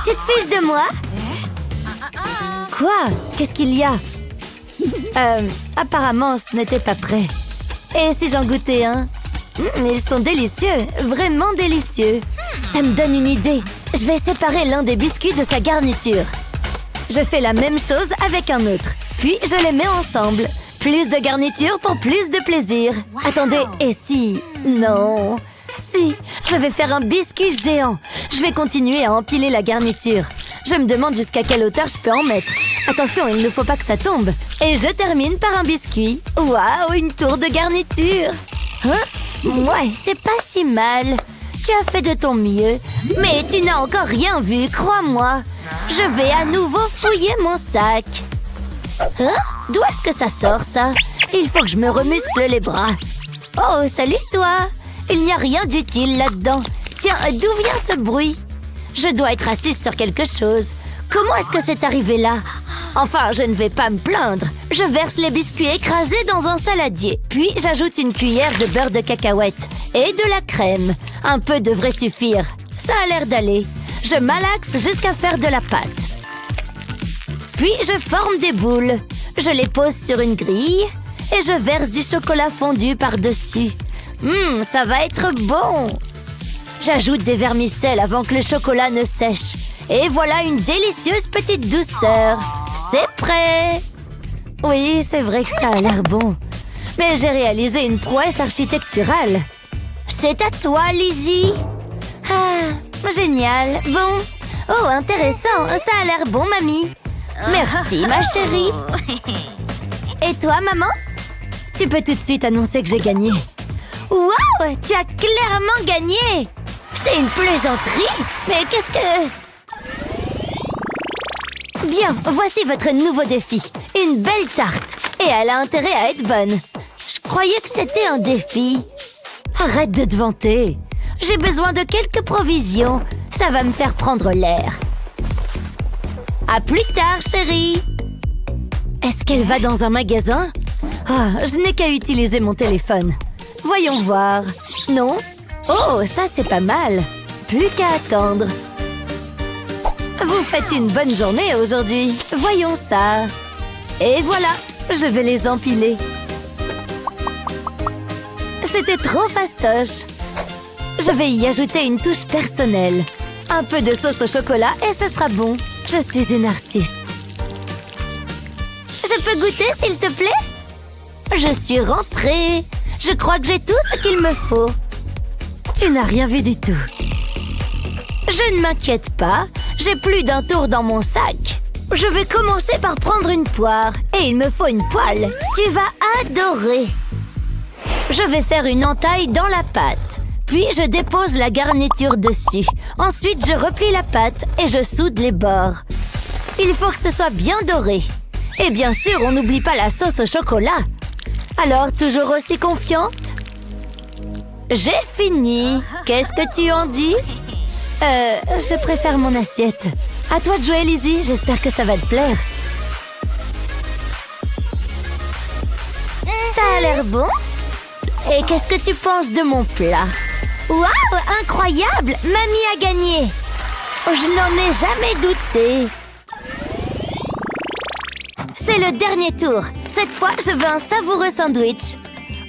C: Tu te fiches de moi? Quoi? Qu'est-ce qu'il y a? Apparemment, ce n'était pas prêt. Et si j'en goûtais un? Ils sont délicieux, vraiment délicieux. Ça me donne une idée. Je vais séparer l'un des biscuits de sa garniture. Je fais la même chose avec un autre. Puis je les mets ensemble. Plus de garniture pour plus de plaisir. Attendez, et si... Non... Si, je vais faire un biscuit géant. Je vais continuer à empiler la garniture. Je me demande jusqu'à quelle hauteur je peux en mettre. Attention, il ne faut pas que ça tombe. Et je termine par un biscuit. Waouh, une tour de garniture. Hein? Ouais, c'est pas si mal. Tu as fait de ton mieux. Mais tu n'as encore rien vu, crois-moi. Je vais à nouveau fouiller mon sac. Hein? D'où est-ce que ça sort, ça? Il faut que je me remuscle les bras. Oh, salut toi! Il n'y a rien d'utile là-dedans. Tiens, d'où vient ce bruit? Je dois être assise sur quelque chose. Comment est-ce que c'est arrivé là? Enfin, je ne vais pas me plaindre. Je verse les biscuits écrasés dans un saladier. Puis, j'ajoute une cuillère de beurre de cacahuète et de la crème. Un peu devrait suffire. Ça a l'air d'aller. Je malaxe jusqu'à faire de la pâte. Puis, je forme des boules. Je les pose sur une grille et je verse du chocolat fondu par-dessus. Ça va être bon! J'ajoute des vermicelles avant que le chocolat ne sèche. Et voilà une délicieuse petite douceur. C'est prêt! Oui, c'est vrai que ça a l'air bon. Mais j'ai réalisé une prouesse architecturale. C'est à toi, Lizzie! Ah, génial! Bon. Oh, intéressant! Ça a l'air bon, mamie! Merci, ma chérie! Et toi, maman? Tu peux tout de suite annoncer que j'ai gagné. Waouh! Tu as clairement gagné! C'est une plaisanterie! Mais qu'est-ce que... Bien, voici votre nouveau défi. Une belle tarte. Et elle a intérêt à être bonne. Je croyais que c'était un défi. Arrête de te vanter. J'ai besoin de quelques provisions. Ça va me faire prendre l'air. À plus tard, chérie. Est-ce qu'elle va dans un magasin? Je n'ai qu'à utiliser mon téléphone. Voyons voir. Non? Oh, ça c'est pas mal. Plus qu'à attendre. Vous faites une bonne journée aujourd'hui. Voyons ça. Et voilà, je vais les empiler. C'était trop fastoche. Je vais y ajouter une touche personnelle. Un peu de sauce au chocolat et ce sera bon. Je suis une artiste. Je peux goûter, s'il te plaît? Je suis rentrée. Je crois que j'ai tout ce qu'il me faut. Tu n'as rien vu du tout. Je ne m'inquiète pas. J'ai plus d'un tour dans mon sac. Je vais commencer par prendre une poire. Et il me faut une poêle. Tu vas adorer. Je vais faire une entaille dans la pâte. Puis je dépose la garniture dessus. Ensuite, je replie la pâte et je soude les bords. Il faut que ce soit bien doré. Et bien sûr, on n'oublie pas la sauce au chocolat. Alors, toujours aussi confiante? J'ai fini. Qu'est-ce que tu en dis? Je préfère mon assiette. À toi de jouer, Lizzie. J'espère que ça va te plaire. Ça a l'air bon. Et qu'est-ce que tu penses de mon plat? Waouh, incroyable! Mamie a gagné. Je n'en ai jamais douté. C'est le dernier tour. Cette fois, je veux un savoureux sandwich.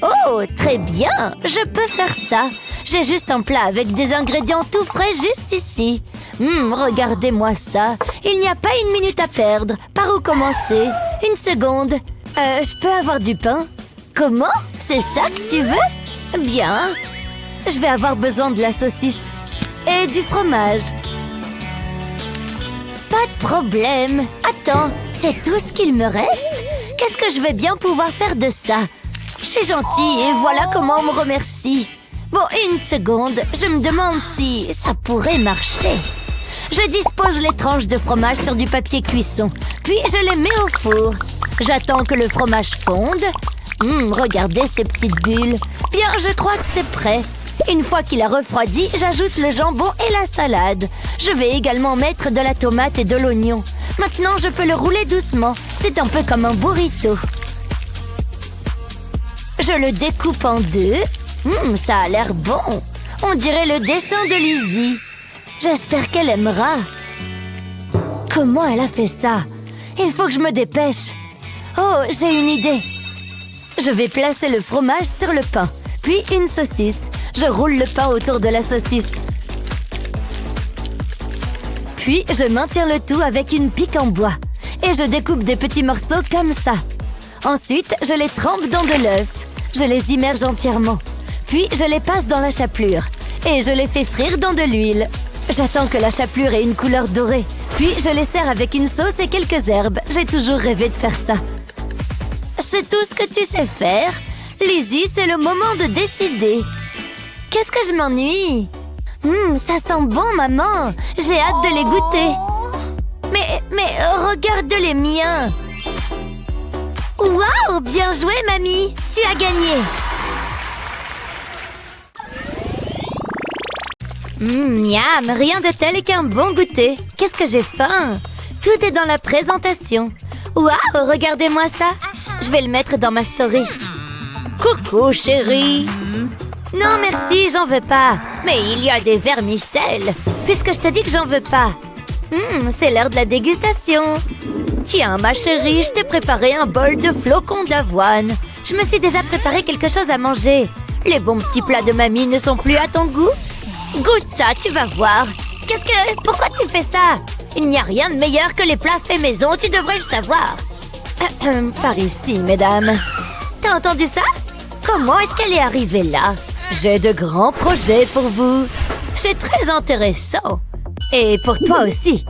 C: Oh, très bien. Je peux faire ça. J'ai juste un plat avec des ingrédients tout frais juste ici. Regardez-moi ça. Il n'y a pas une minute à perdre. Par où commencer? Une seconde. Je peux avoir du pain? Comment? C'est ça que tu veux? Bien.
F: je vais avoir besoin de la saucisse. Et du fromage. Pas de problème. Attends, c'est tout ce qu'il me reste? Qu'est-ce que je vais bien pouvoir faire de ça? Je suis gentille et voilà comment on me remercie. Bon, une seconde, je me demande si ça pourrait marcher. Je dispose les tranches de fromage sur du papier cuisson, puis je les mets au four. J'attends que le fromage fonde. Regardez ces petites bulles. Bien, je crois que c'est prêt. Une fois qu'il a refroidi, j'ajoute le jambon et la salade. Je vais également mettre de la tomate et de l'oignon. Maintenant, je peux le rouler doucement. C'est un peu comme un burrito. Je le découpe en deux. Ça a l'air bon. On dirait le dessin de Lizzie. J'espère qu'elle aimera. Comment elle a fait ça? Il faut que je me dépêche. Oh, j'ai une idée. Je vais placer le fromage sur le pain, puis une saucisse. Je roule le pain autour de la saucisse. Puis, je maintiens le tout avec une pique en bois. Et je découpe des petits morceaux comme ça. Ensuite, je les trempe dans de l'œuf. Je les immerge entièrement. Puis, je les passe dans la chapelure. Et je les fais frire dans de l'huile. J'attends que la chapelure ait une couleur dorée. Puis, je les sers avec une sauce et quelques herbes. J'ai toujours rêvé de faire ça. C'est tout ce que tu sais faire? Lizzie, c'est le moment de décider. Qu'est-ce que je m'ennuie? Ça sent bon, maman. J'ai hâte de les goûter. Mais regarde les miens. Waouh, bien joué, mamie. Tu as gagné. Miam, rien de tel qu'un bon goûter. Qu'est-ce que j'ai faim. Tout est dans la présentation. Waouh, regardez-moi ça. Je vais le mettre dans ma story. Coucou, chérie. Non, merci, j'en veux pas. Mais il y a des vermicelles. Puisque je te dis que j'en veux pas. C'est l'heure de la dégustation. Tiens, ma chérie, je t'ai préparé un bol de flocons d'avoine. Je me suis déjà préparé quelque chose à manger. Les bons petits plats de mamie ne sont plus à ton goût? Goûte ça, tu vas voir. Pourquoi tu fais ça? Il n'y a rien de meilleur que les plats faits maison, tu devrais le savoir. Par ici, mesdames. T'as entendu ça? Comment est-ce qu'elle est arrivée là? J'ai de grands projets pour vous. C'est très intéressant. Et pour toi aussi.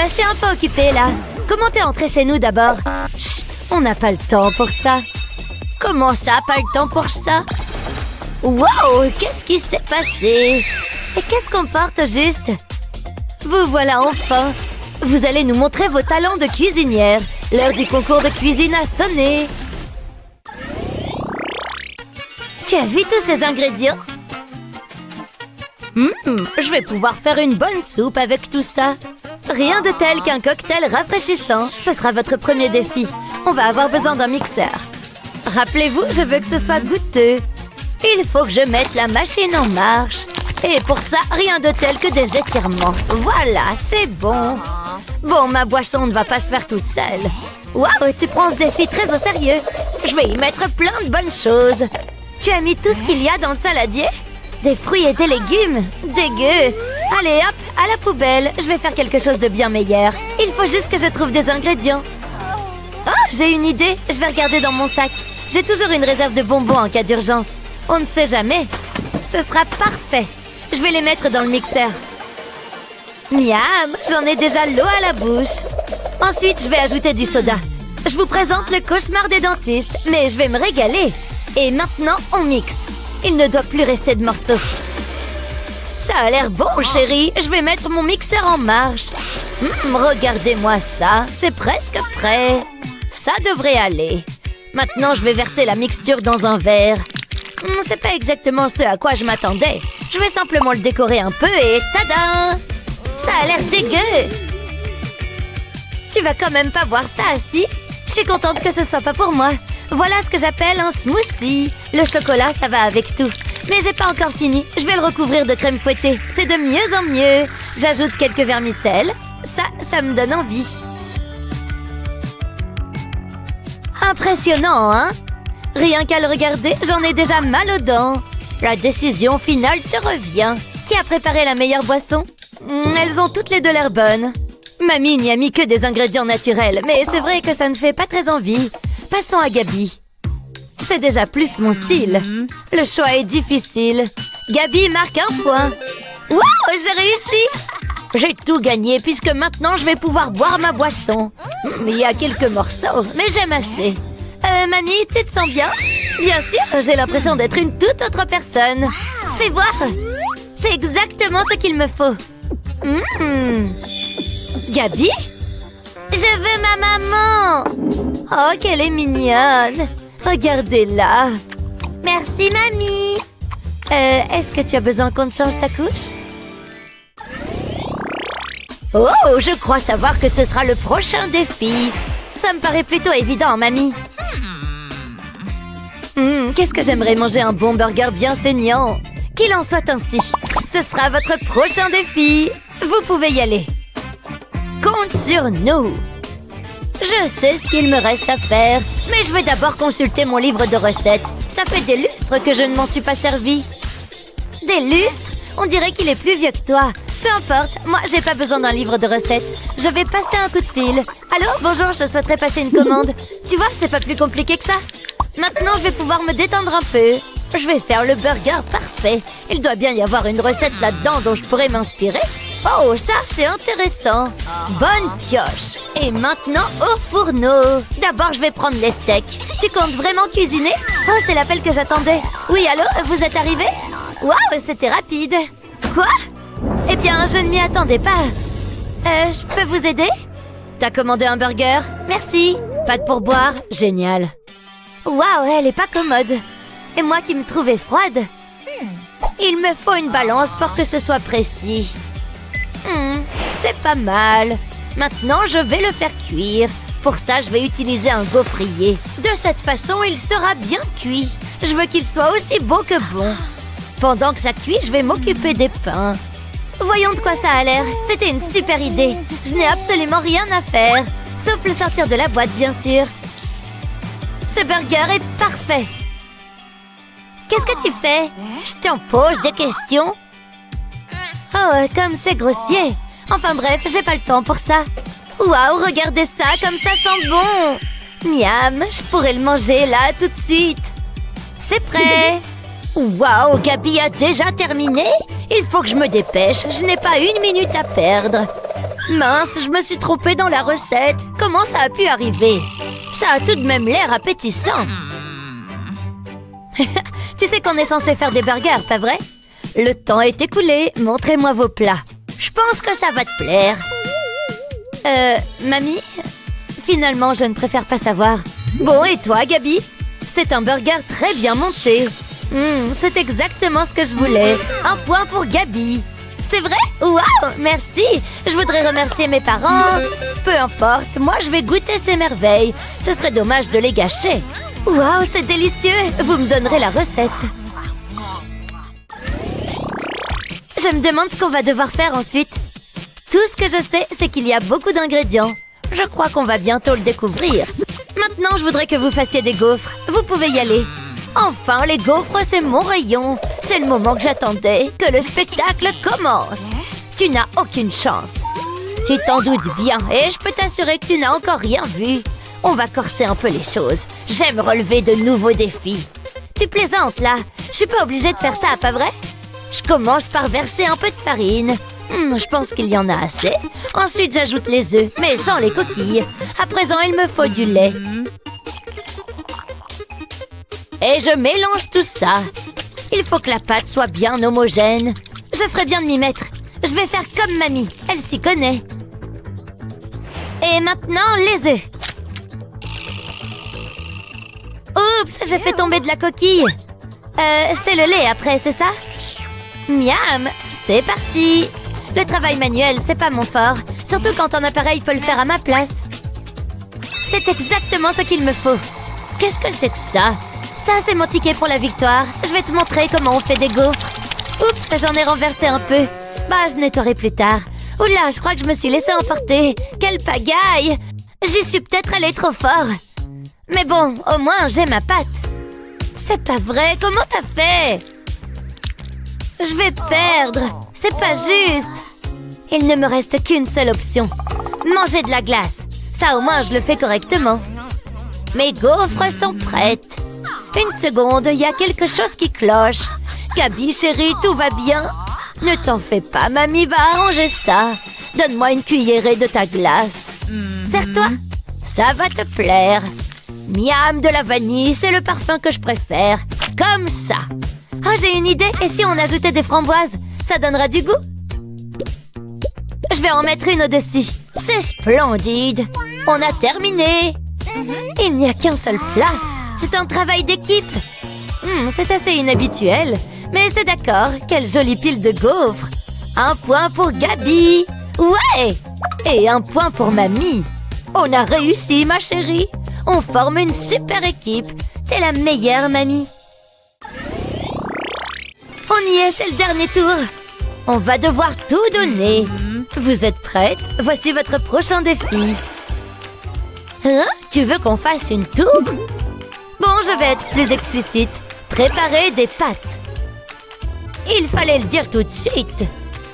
F: Je suis un peu occupée là. Comment t'es entrée chez nous d'abord? Chut, on n'a pas le temps pour ça. Comment ça, pas le temps pour ça? Wow, qu'est-ce qui s'est passé? Et qu'est-ce qu'on porte juste? Vous voilà enfin. Vous allez nous montrer vos talents de cuisinière. L'heure du concours de cuisine a sonné. Tu as vu tous ces ingrédients? Je vais pouvoir faire une bonne soupe avec tout ça. Rien de tel qu'un cocktail rafraîchissant. Ce sera votre premier défi. On va avoir besoin d'un mixeur. Rappelez-vous, je veux que ce soit goûteux. Il faut que je mette la machine en marche. Et pour ça, rien de tel que des étirements. Voilà, c'est bon. Bon, ma boisson ne va pas se faire toute seule. Waouh, tu prends ce défi très au sérieux. Je vais y mettre plein de bonnes choses. Tu as mis tout ce qu'il y a dans le saladier? Des fruits et des légumes? Dégueu! Allez, hop, à la poubelle. Je vais faire quelque chose de bien meilleur. Il faut juste que je trouve des ingrédients. Oh, j'ai une idée. Je vais regarder dans mon sac. J'ai toujours une réserve de bonbons en cas d'urgence. On ne sait jamais. Ce sera parfait. Je vais les mettre dans le mixeur. Miam, j'en ai déjà l'eau à la bouche. Ensuite, je vais ajouter du soda. Je vous présente le cauchemar des dentistes, mais je vais me régaler. Et maintenant, on mixe. Il ne doit plus rester de morceaux. Ça a l'air bon, chérie. Je vais mettre mon mixeur en marche. Regardez-moi ça. C'est presque prêt. Ça devrait aller. Maintenant, je vais verser la mixture dans un verre. C'est pas exactement ce à quoi je m'attendais. Je vais simplement le décorer un peu et tada! Ça a l'air dégueu! Tu vas quand même pas boire ça, si? Je suis contente que ce soit pas pour moi. Voilà ce que j'appelle un smoothie. Le chocolat, ça va avec tout. Mais j'ai pas encore fini. Je vais le recouvrir de crème fouettée. C'est de mieux en mieux. J'ajoute quelques vermicelles. Ça me donne envie. Impressionnant, hein? Rien qu'à le regarder, j'en ai déjà mal aux dents. La décision finale te revient. Qui a préparé la meilleure boisson? Elles ont toutes les deux l'air bonnes. Mamie n'y a mis que des ingrédients naturels, mais c'est vrai que ça ne fait pas très envie. Passons à Gabi. C'est déjà plus mon style. Le choix est difficile. Gabi marque un point. Wow, j'ai réussi! J'ai tout gagné puisque maintenant je vais pouvoir boire ma boisson. Il y a quelques morceaux, mais j'aime assez. Mamie, tu te sens bien? Bien sûr, j'ai l'impression d'être une toute autre personne. Fais voir! C'est exactement ce qu'il me faut. Gabi? Je veux ma maman! Oh, qu'elle est mignonne! Regardez-la! Merci, mamie! Est-ce que tu as besoin qu'on te change ta couche? Oh, je crois savoir que ce sera le prochain défi. Ça me paraît plutôt évident, mamie. Qu'est-ce que j'aimerais manger un bon burger bien saignant. Qu'il en soit ainsi. Ce sera votre prochain défi. Vous pouvez y aller. Compte sur nous. Je sais ce qu'il me reste à faire, mais je vais d'abord consulter mon livre de recettes. Ça fait des lustres que je ne m'en suis pas servi. Des lustres? On dirait qu'il est plus vieux que toi. Peu importe, moi j'ai pas besoin d'un livre de recettes. Je vais passer un coup de fil. Allô, bonjour, je souhaiterais passer une commande. Tu vois, c'est pas plus compliqué que ça. Maintenant, je vais pouvoir me détendre un peu. Je vais faire le burger parfait. Il doit bien y avoir une recette là-dedans dont je pourrais m'inspirer. Oh, ça, c'est intéressant. Bonne pioche. Et maintenant, au fourneau. D'abord, je vais prendre les steaks. Tu comptes vraiment cuisiner? Oh, c'est l'appel que j'attendais. Oui, allô, vous êtes arrivé? Waouh, c'était rapide. Quoi? Eh bien, je ne m'y attendais pas. Je peux vous aider? T'as commandé un burger? Merci. Pas de pourboire? Génial. Waouh, elle est pas commode. Et moi qui me trouvais froide? Il me faut une balance pour que ce soit précis. C'est pas mal. Maintenant, je vais le faire cuire. Pour ça, je vais utiliser un gaufrier. De cette façon, il sera bien cuit. Je veux qu'il soit aussi beau que bon. Pendant que ça cuit, je vais m'occuper des pains. Voyons de quoi ça a l'air. C'était une super idée. Je n'ai absolument rien à faire. Sauf le sortir de la boîte, bien sûr. Ce burger est parfait. Qu'est-ce que tu fais? Je t'en pose des questions. Oh, comme c'est grossier. Enfin bref, j'ai pas le temps pour ça. Waouh, regardez ça, comme ça sent bon. Miam, je pourrais le manger là tout de suite. C'est prêt. Waouh, Gabi a déjà terminé? Il faut que je me dépêche, je n'ai pas une minute à perdre. Mince, je me suis trompée dans la recette. Comment ça a pu arriver? Ça a tout de même l'air appétissant. Tu sais qu'on est censé faire des burgers, pas vrai? Le temps est écoulé, montrez-moi vos plats. Je pense que ça va te plaire. Mamie? Finalement, je ne préfère pas savoir. Bon, et toi, Gabi? C'est un burger très bien monté. C'est exactement ce que je voulais. Un point pour Gabi. C'est vrai? Waouh, merci. Je voudrais remercier mes parents. Peu importe, moi je vais goûter ces merveilles. Ce serait dommage de les gâcher. Waouh, c'est délicieux. Vous me donnerez la recette. Je me demande ce qu'on va devoir faire ensuite. Tout ce que je sais, c'est qu'il y a beaucoup d'ingrédients. Je crois qu'on va bientôt le découvrir. Maintenant, je voudrais que vous fassiez des gaufres. Vous pouvez y aller. Enfin, les gaufres, c'est mon rayon. C'est le moment que j'attendais, que le spectacle commence. Tu n'as aucune chance. Tu t'en doutes bien, et je peux t'assurer que tu n'as encore rien vu. On va corser un peu les choses. J'aime relever de nouveaux défis. Tu plaisantes, là. Je suis pas obligée de faire ça, pas vrai? Je commence par verser un peu de farine. Je pense qu'il y en a assez. Ensuite, j'ajoute les œufs, mais sans les coquilles. À présent, il me faut du lait. Et je mélange tout ça. Il faut que la pâte soit bien homogène. Je ferais bien de m'y mettre. Je vais faire comme mamie. Elle s'y connaît. Et maintenant, les œufs. Oups, j'ai fait tomber de la coquille. C'est le lait après, c'est ça? Miam, c'est parti. Le travail manuel, c'est pas mon fort. Surtout quand un appareil peut le faire à ma place. C'est exactement ce qu'il me faut. Qu'est-ce que c'est que ça? Ça, c'est mon ticket pour la victoire. Je vais te montrer comment on fait des gaufres. Oups, j'en ai renversé un peu. Bah, je nettoierai plus tard. Oula, je crois que je me suis laissée emporter. Quelle pagaille! J'y suis peut-être allée trop fort. Mais bon, au moins, j'ai ma pâte. C'est pas vrai, comment t'as fait? Je vais perdre. C'est pas juste. Il ne me reste qu'une seule option. Manger de la glace. Ça, au moins, je le fais correctement. Mes gaufres sont prêtes. Une seconde, il y a quelque chose qui cloche. Gabi, chérie, tout va bien? Ne t'en fais pas, mamie va arranger ça. Donne-moi une cuillerée de ta glace. Serre-toi, ça va te plaire. Miam, de la vanille, c'est le parfum que je préfère. Comme ça. Oh, j'ai une idée. Et si on ajoutait des framboises? Ça donnera du goût. Je vais en mettre une au-dessus. C'est splendide. On a terminé. Il n'y a qu'un seul plat. C'est un travail d'équipe. C'est assez inhabituel. Mais c'est d'accord. Quelle jolie pile de gaufres. 1 point pour Gabi. Ouais. Et 1 point pour mamie. On a réussi, ma chérie. On forme une super équipe. T'es la meilleure, mamie. On y est, c'est le dernier tour. On va devoir tout donner. Vous êtes prêtes? Voici votre prochain défi. Hein? Tu veux qu'on fasse une tour? Bon, je vais être plus explicite. Préparer des pâtes. Il fallait le dire tout de suite.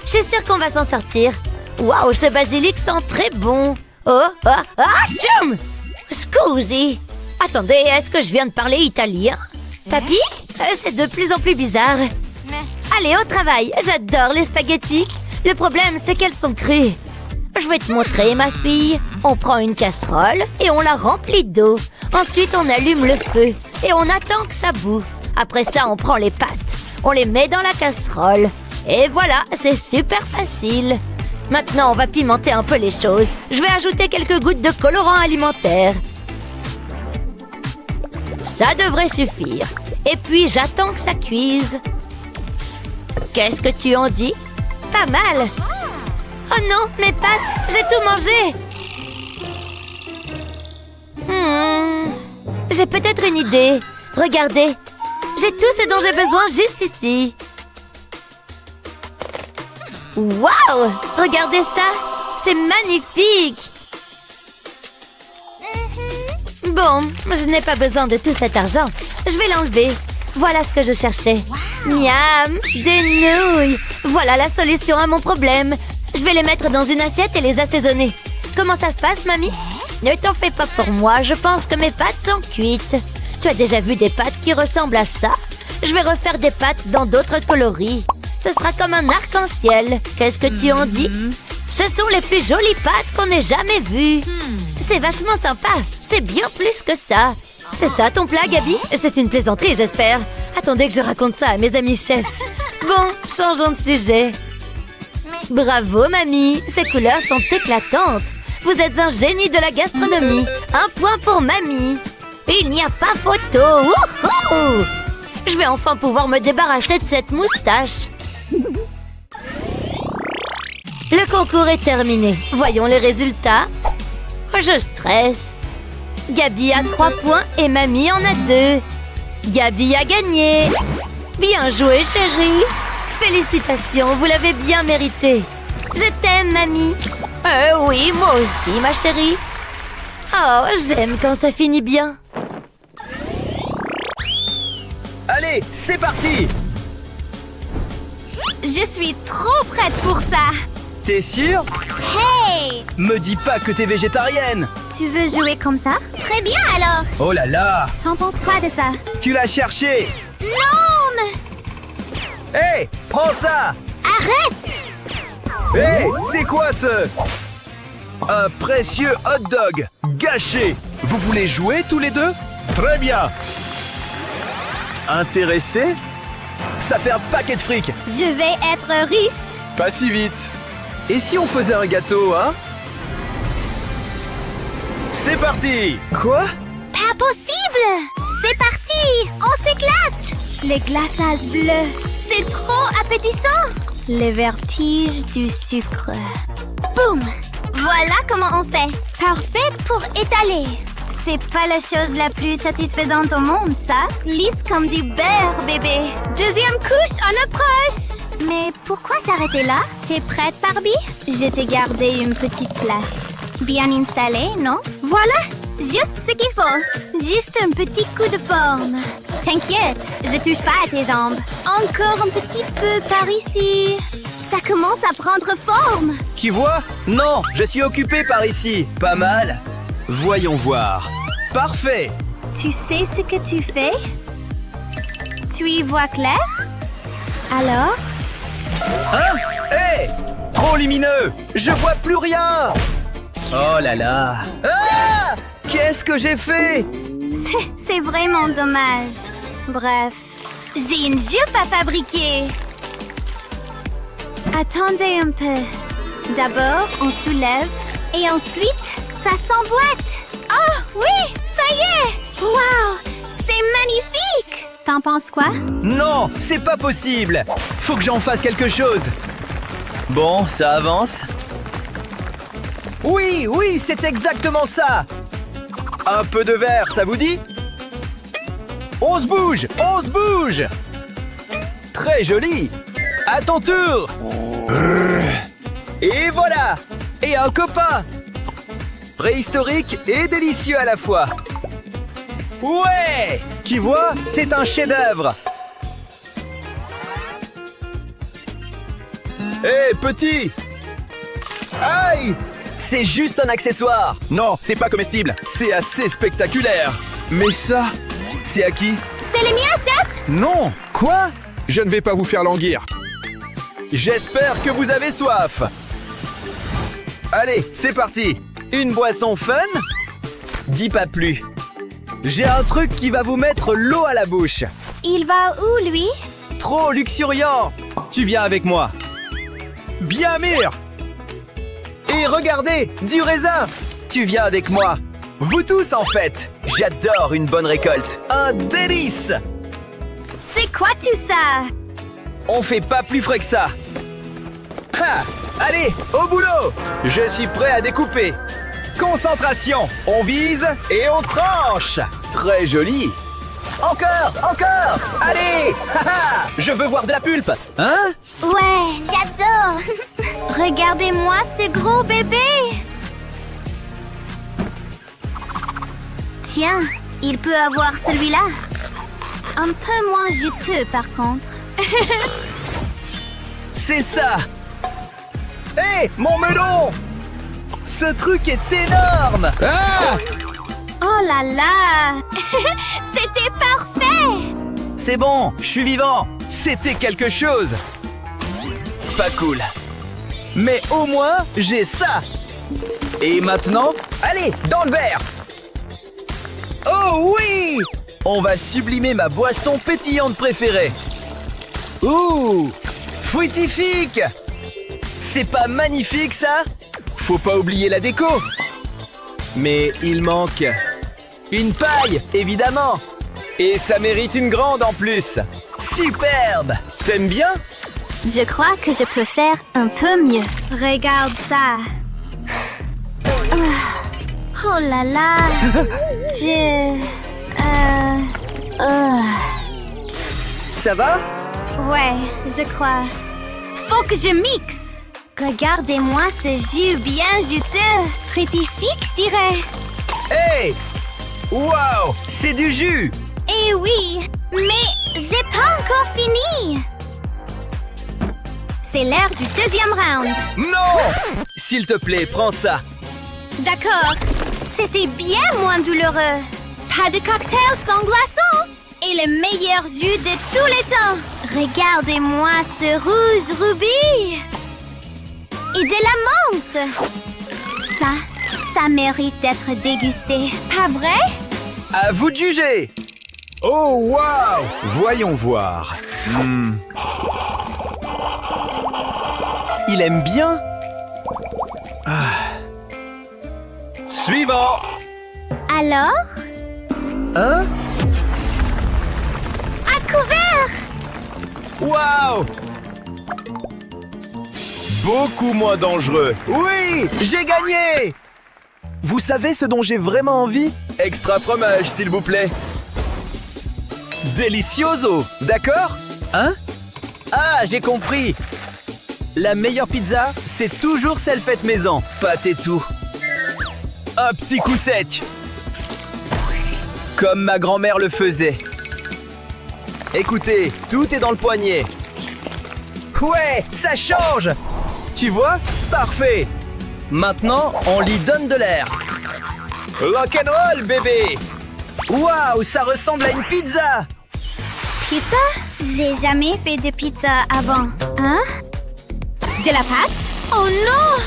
F: Je suis sûre qu'on va s'en sortir. Waouh, ce basilic sent très bon. Oh, tchoum! Scusi. Attendez, est-ce que je viens de parler italien? Papy? C'est de plus en plus bizarre. Allez, au travail. J'adore les spaghettis. Le problème, c'est qu'elles sont crues. Je vais te montrer, ma fille. On prend une casserole et on la remplit d'eau. Ensuite, on allume le feu et on attend que ça bout. Après ça, on prend les pâtes. On les met dans la casserole. Et voilà, c'est super facile. Maintenant, on va pimenter un peu les choses. Je vais ajouter quelques gouttes de colorant alimentaire. Ça devrait suffire. Et puis, j'attends que ça cuise. Qu'est-ce que tu en dis? Pas mal. Oh non, mes pâtes, j'ai tout mangé. J'ai peut-être une idée. Regardez, j'ai tout ce dont j'ai besoin juste ici. Waouh! Regardez ça! C'est magnifique! Bon, je n'ai pas besoin de tout cet argent. Je vais l'enlever. Voilà ce que je cherchais. Miam! Des nouilles! Voilà la solution à mon problème. Je vais les mettre dans une assiette et les assaisonner. Comment ça se passe, mamie? Ne t'en fais pas pour moi, je pense que mes pâtes sont cuites. Tu as déjà vu des pâtes qui ressemblent à ça? Je vais refaire des pâtes dans d'autres coloris. Ce sera comme un arc-en-ciel. Qu'est-ce que tu en dis? Ce sont les plus jolies pâtes qu'on ait jamais vues. C'est vachement sympa. C'est bien plus que ça. C'est ça ton plat, Gabi? C'est une plaisanterie, j'espère. Attendez que je raconte ça à mes amis chefs. Bon, changeons de sujet. Bravo, mamie. Ces couleurs sont éclatantes. Vous êtes un génie de la gastronomie. 1 point pour mamie. Il n'y a pas photo. Wouhou! Je vais enfin pouvoir me débarrasser de cette moustache. Le concours est terminé. Voyons les résultats. Je stresse. Gabi a 3 points et mamie en a 2. Gabi a gagné. Bien joué, chérie. Félicitations, vous l'avez bien mérité. Je t'aime, mamie. Oui, moi aussi, ma chérie. Oh, j'aime quand ça finit bien.
D: Allez, c'est parti!
C: Je suis trop prête pour ça.
D: T'es sûre?
C: Hey!
D: Me dis pas que t'es végétarienne!
C: Tu veux jouer comme ça? Très bien alors.
D: Oh là là!
C: T'en penses quoi de ça?
D: Tu l'as cherché!
C: Non!
D: Hé! Prends ça!
C: Arrête!
D: Hé! C'est quoi ce... Un précieux hot dog! Gâché! Vous voulez jouer tous les deux? Très bien! Intéressé? Ça fait un paquet de fric!
C: Je vais être riche.
D: Pas si vite! Et si on faisait un gâteau, hein? C'est parti! Quoi?
C: Pas possible! C'est parti! On s'éclate! Les glaçages bleus, c'est trop appétissant! Les vertiges du sucre. Boum! Voilà comment on fait. Parfait pour étaler. C'est pas la chose la plus satisfaisante au monde, ça. Lisse comme du beurre, bébé. Deuxième couche en approche. Mais pourquoi s'arrêter là? T'es prête, Barbie? Je t'ai gardé une petite place. Bien installée, non? Voilà, juste ce qu'il faut. Juste un petit coup de forme. T'inquiète, je touche pas à tes jambes. Encore un petit peu par ici. Ça commence à prendre forme.
D: Tu vois? Non, je suis occupé par ici. Pas mal. Voyons voir. Parfait.
C: Tu sais ce que tu fais? Tu y vois clair? Alors?
D: Hein? Hé! Trop lumineux! Je vois plus rien! Oh là là! Ah! Qu'est-ce que j'ai fait?
C: C'est vraiment dommage. Bref, j'ai une jupe à fabriquer. Attendez un peu. D'abord, on soulève et ensuite, ça s'emboîte. Oh, oui, ça y est! Wow, c'est magnifique! T'en penses quoi?
D: Non, c'est pas possible! Faut que j'en fasse quelque chose! Bon, ça avance. Oui, oui, c'est exactement ça! Un peu de verre, ça vous dit? On se bouge! On se bouge! Très joli! À ton tour! Et voilà! Et un copain! Préhistorique et délicieux à la fois! Ouais! Tu vois, c'est un chef-d'œuvre! Hé, petit! Aïe! C'est juste un accessoire! Non, c'est pas comestible! C'est assez spectaculaire! Mais ça, c'est à qui?
C: C'est les miens, chef!
D: Non! Quoi? Je ne vais pas vous faire languir! J'espère que vous avez soif! Allez, c'est parti! Une boisson fun? Dis pas plus! J'ai un truc qui va vous mettre l'eau à la bouche!
C: Il va où, lui?
D: Trop luxuriant! Tu viens avec moi! Bien mûr! Et regardez, du raisin! Tu viens avec moi! Vous tous, en fait! J'adore une bonne récolte! Un délice!
C: C'est quoi tout ça?
D: On fait pas plus frais que ça! Ha! Allez, au boulot! Je suis prêt à découper! Concentration! On vise et on tranche! Très joli! Encore! Encore! Allez! Haha! Je veux voir de la pulpe! Hein?
C: Ouais, j'adore! Regardez-moi ce gros bébé! Tiens, il peut avoir celui-là. Un peu moins juteux, par contre.
D: C'est ça! Hé! Mon melon! Ce truc est énorme! Ah!
C: Oh là là! C'était parfait!
D: C'est bon, je suis vivant! C'était quelque chose! Pas cool! Mais au moins, j'ai ça! Et maintenant, allez, dans le verre! Oh oui! On va sublimer ma boisson pétillante préférée! Ouh! Fruitifique! C'est pas magnifique, ça? Faut pas oublier la déco! Mais il manque... une paille, évidemment! Et ça mérite une grande en plus! Superbe! T'aimes bien?
C: Je crois que je peux faire un peu mieux. Regarde ça. Oh là là.
D: Ça va?
C: Ouais, je crois. Faut que je mixe. Regardez-moi ce jus bien juteux. Fruitifique, je dirais.
D: Hey! Wow! C'est du jus!
C: Eh oui, mais j'ai pas encore fini. C'est l'heure du deuxième round.
D: Non! S'il te plaît, prends ça.
C: D'accord. C'était bien moins douloureux. Pas de cocktail sans glaçons. Et le meilleur jus de tous les temps. Regardez-moi ce rouge rubis. Et de la menthe. Ça mérite d'être dégusté. Pas vrai?
D: À vous de juger! Oh, wow! Voyons voir. Il aime bien? Suivant!
C: Alors?
D: Hein?
C: À couvert!
D: Wow! Beaucoup moins dangereux. Oui! J'ai gagné! Vous savez ce dont j'ai vraiment envie? Extra fromage, s'il vous plaît. Delicioso, d'accord? Hein? Ah, j'ai compris. La meilleure pizza, c'est toujours celle faite maison. Pâte et tout. Un petit coup sec. Comme ma grand-mère le faisait. Écoutez, tout est dans le poignet. Ouais, ça change! Tu vois? Parfait! Maintenant, on lui donne de l'air. Rock'n'roll, bébé! Waouh, ça ressemble à une pizza!
C: pizza? J'ai jamais fait de pizza avant. Hein? De la pâte? Oh non!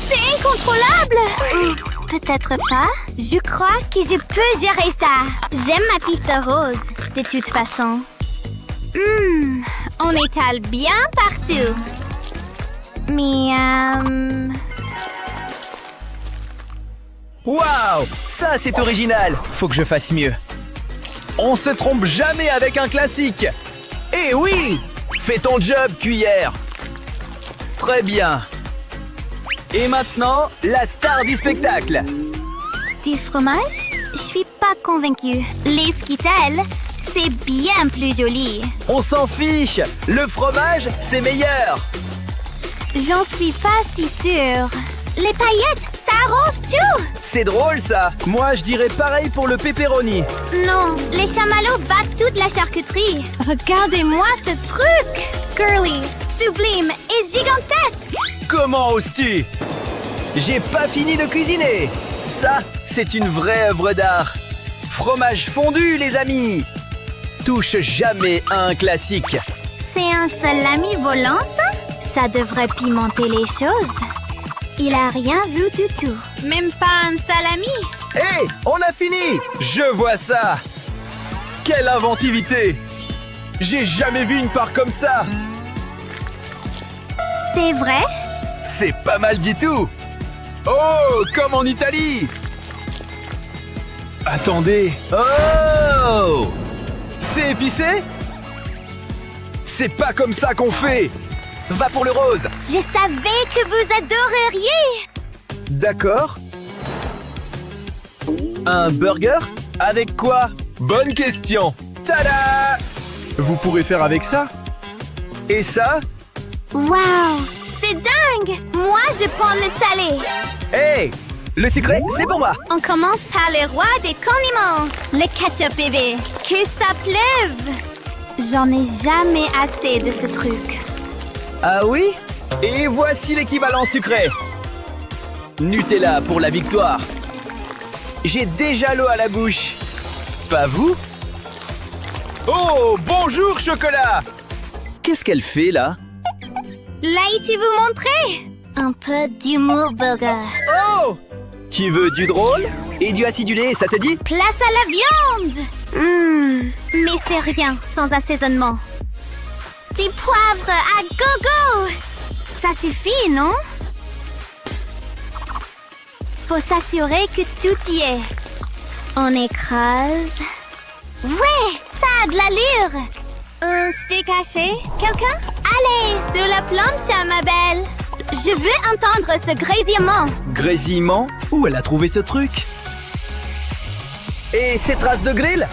C: C'est incontrôlable! Ou peut-être pas. Je crois que je peux gérer ça. J'aime ma pizza rose, de toute façon. On étale bien partout. Mais,
D: Waouh! Ça, c'est original! Faut que je fasse mieux. On se trompe jamais avec un classique! Eh oui! Fais ton job, cuillère! Très bien! Et maintenant, la star du spectacle!
C: du fromage? Je suis pas convaincue. Les Skittles, c'est bien plus joli.
D: On s'en fiche! Le fromage, c'est meilleur!
C: J'en suis pas si sûre. Les paillettes, ça arrange tout!
D: C'est drôle, ça! Moi, je dirais pareil pour le pepperoni.
C: Non, les chamallows battent toute la charcuterie. Regardez-moi ce truc! Girly, sublime et gigantesque!
D: Comment oses-tu? J'ai pas fini de cuisiner! Ça, c'est une vraie œuvre d'art! Fromage fondu, les amis! Touche jamais à un classique!
C: C'est un salami volant, ça? Ça devrait pimenter les choses. Il a rien vu du tout. Même pas un salami.
D: Hé, on a fini! Je vois ça! Quelle inventivité! J'ai jamais vu une part comme ça!
C: C'est vrai?
D: C'est pas mal du tout! Oh, comme en Italie! Attendez! Oh! C'est épicé? C'est pas comme ça qu'on fait! Va pour le rose!
C: Je savais que vous adoreriez!
D: D'accord. Un burger? Avec quoi? Bonne question! Tada! Vous pourrez faire avec ça? Et ça?
C: Wow! C'est dingue! Moi, je prends le salé.
D: Hey! Le secret, c'est pour moi!
C: On commence par les rois des condiments. Le ketchup bébé. Que ça pleuve! J'en ai jamais assez de ce truc.
D: Ah oui? Et voici l'équivalent sucré! Nutella pour la victoire! J'ai déjà l'eau à la bouche! Pas vous? Oh, bonjour chocolat! Qu'est-ce qu'elle fait là?
C: Laïti vous montrer? Un peu d'humour burger.
D: Oh! Tu veux du drôle? Et du acidulé, ça te dit?
C: Place à la viande! Mais c'est rien sans assaisonnement. Du poivre à gogo! Ça suffit, non? Faut s'assurer que tout y est. On écrase. Ouais, ça a de l'allure! Un steak haché? Quelqu'un? Allez, sur la planche, ma belle! Je veux entendre ce grésillement.
D: Grésillement? Où elle a trouvé ce truc? Et ces traces de grill?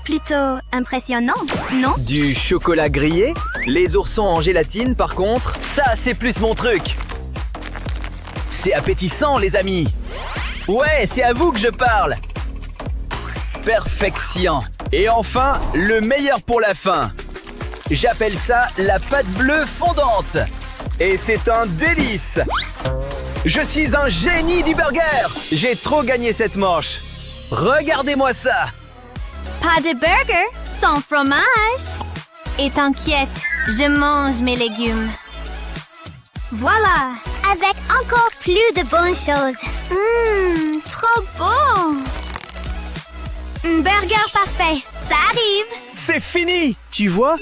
C: Plutôt impressionnant, non?
D: Du chocolat grillé? Les oursons en gélatine, par contre, ça, c'est plus mon truc! C'est appétissant, les amis! Ouais, c'est à vous que je parle! Perfection! Et enfin, le meilleur pour la fin! J'appelle ça la pâte bleue fondante! Et c'est un délice! Je suis un génie du burger! J'ai trop gagné cette manche! Regardez-moi ça!
C: Pas de burger sans fromage. Et t'inquiète, je mange mes légumes. Voilà, avec encore plus de bonnes choses. Trop bon! Un burger parfait, ça arrive.
D: C'est fini! Tu vois?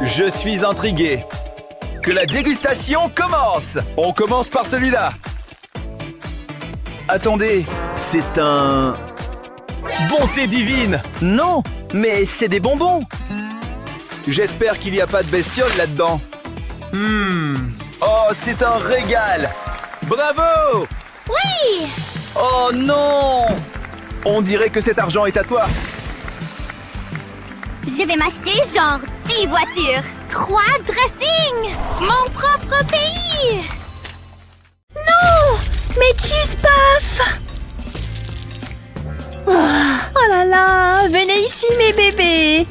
D: Je suis intrigué. Que la dégustation commence! On commence par celui-là. Attendez, c'est un... Bonté divine! Non, mais c'est des bonbons! J'espère qu'il n'y a pas de bestioles là-dedans. Oh, c'est un régal! Bravo!
C: Oui!
D: Oh non! On dirait que cet argent est à toi.
C: Je vais m'acheter genre 10 voitures, 3 dressings, mon propre pays!
B: Non! Mais Cheese Puff! Oh là là! Venez ici, mes bébés!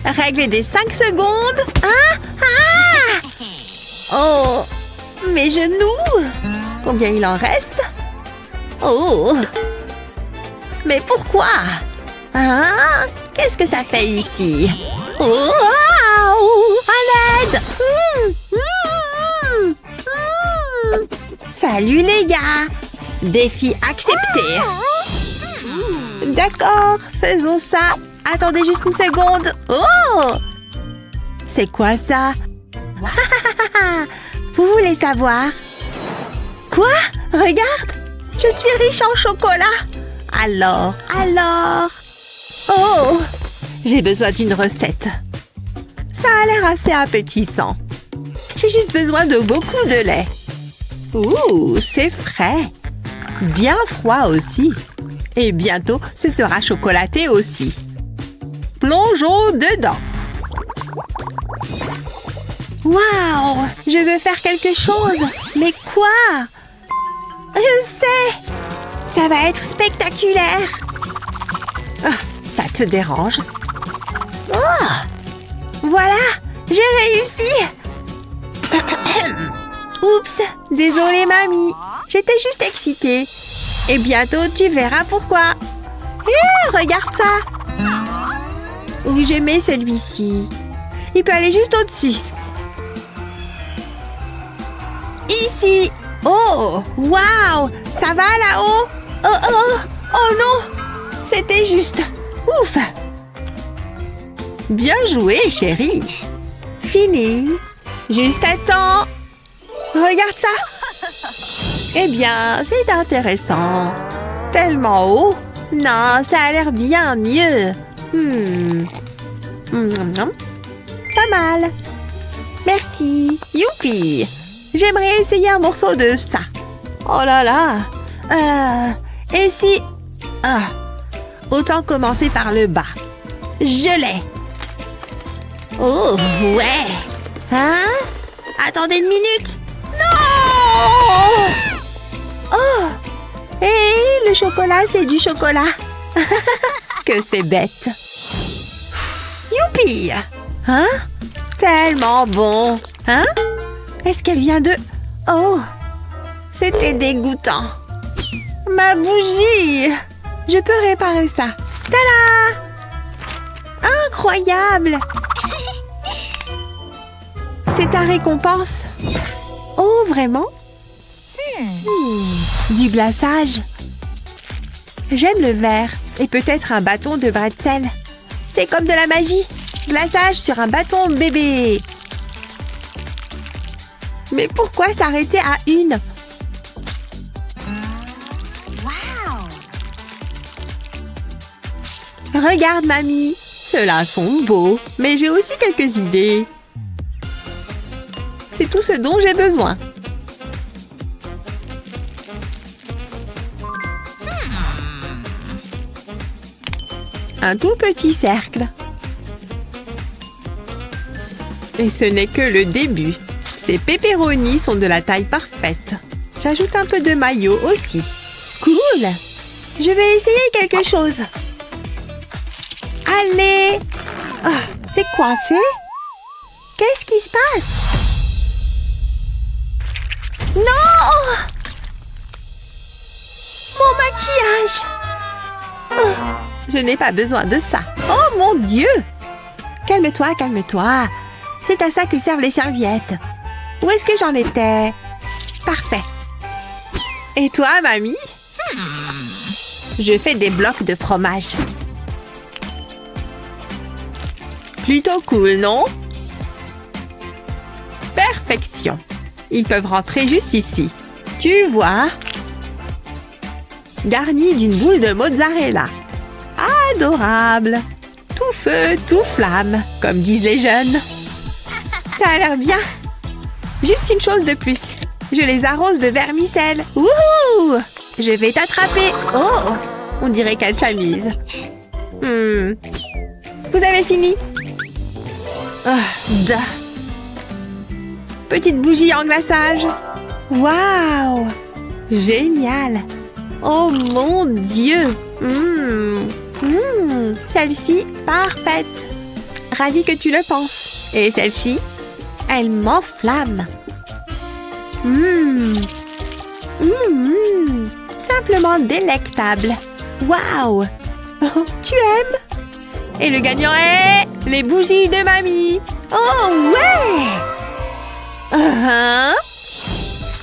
B: Règle des 5 secondes! Hein? Ah! Oh! Mes genoux! Combien il en reste? Oh! Mais pourquoi? Hein? Qu'est-ce que ça fait ici? Oh, wow! À l'aide! Salut les gars! Défi accepté! D'accord, faisons ça. Attendez juste une seconde. Oh! C'est quoi ça? Vous voulez savoir? Quoi? Regarde! Je suis riche en chocolat! Alors... Oh! J'ai besoin d'une recette. Ça a l'air assez appétissant. J'ai juste besoin de beaucoup de lait. Ouh, c'est frais. Bien froid aussi. Et bientôt, ce sera chocolaté aussi. Plongeons dedans. Waouh! Je veux faire quelque chose. Mais quoi? Je sais! Ça va être spectaculaire. Ah, ça te dérange? Oh! Voilà! J'ai réussi! Oups! Désolée, mamie. J'étais juste excitée. Et bientôt, tu verras pourquoi. Regarde ça! Où je mets celui-ci? Il peut aller juste au-dessus. Ici! Oh! Waouh! Ça va là-haut? Oh non! C'était juste... Ouf! Bien joué, chérie! Fini! Juste à temps! Regarde ça! Eh bien, c'est intéressant. Tellement haut? Non, ça a l'air bien mieux. Pas mal. Merci. Youpi! J'aimerais essayer un morceau de ça. Oh là là! Et si... autant commencer par le bas. Je l'ai. Oh, ouais! Hein? Attendez une minute! Non! Oh! Et le chocolat, c'est du chocolat. Que c'est bête. Youpi! Hein? Tellement bon. Hein? Est-ce qu'elle vient de... Oh! C'était dégoûtant. Ma bougie! Je peux réparer ça. Tada! Incroyable! C'est ta récompense. Oh, vraiment? Du glaçage. J'aime le vert et peut-être un bâton de bretzel. C'est comme de la magie. Glaçage sur un bâton bébé. Mais pourquoi s'arrêter à une? Regarde, mamie. Ceux-là sont beaux, mais j'ai aussi quelques idées. C'est tout ce dont j'ai besoin. Un tout petit cercle. Et ce n'est que le début. Ces pepperonis sont de la taille parfaite. J'ajoute un peu de mayo aussi. Cool! Je vais essayer quelque chose. Allez! Oh, c'est coincé? Qu'est-ce qui se passe? Non! Mon maquillage! Oh, je n'ai pas besoin de ça. Oh mon Dieu! Calme-toi, calme-toi. C'est à ça que servent les serviettes. Où est-ce que j'en étais? Parfait. Et toi, mamie? Je fais des blocs de fromage. Plutôt cool, non? Perfection. Ils peuvent rentrer juste ici. Tu vois? Garni d'une boule de mozzarella. Adorable. Tout feu, tout flamme, comme disent les jeunes. Ça a l'air bien. Juste une chose de plus. Je les arrose de vermicelle. Wouhou! Je vais t'attraper. Oh! On dirait qu'elle s'amuse. Vous avez fini? Petite bougie en glaçage. Waouh! Génial! Oh mon Dieu! Celle-ci, parfaite! Ravie que tu le penses. Et celle-ci, elle m'enflamme. Simplement délectable. Waouh! Tu aimes? Et le gagnant est... les bougies de mamie. Oh, ouais!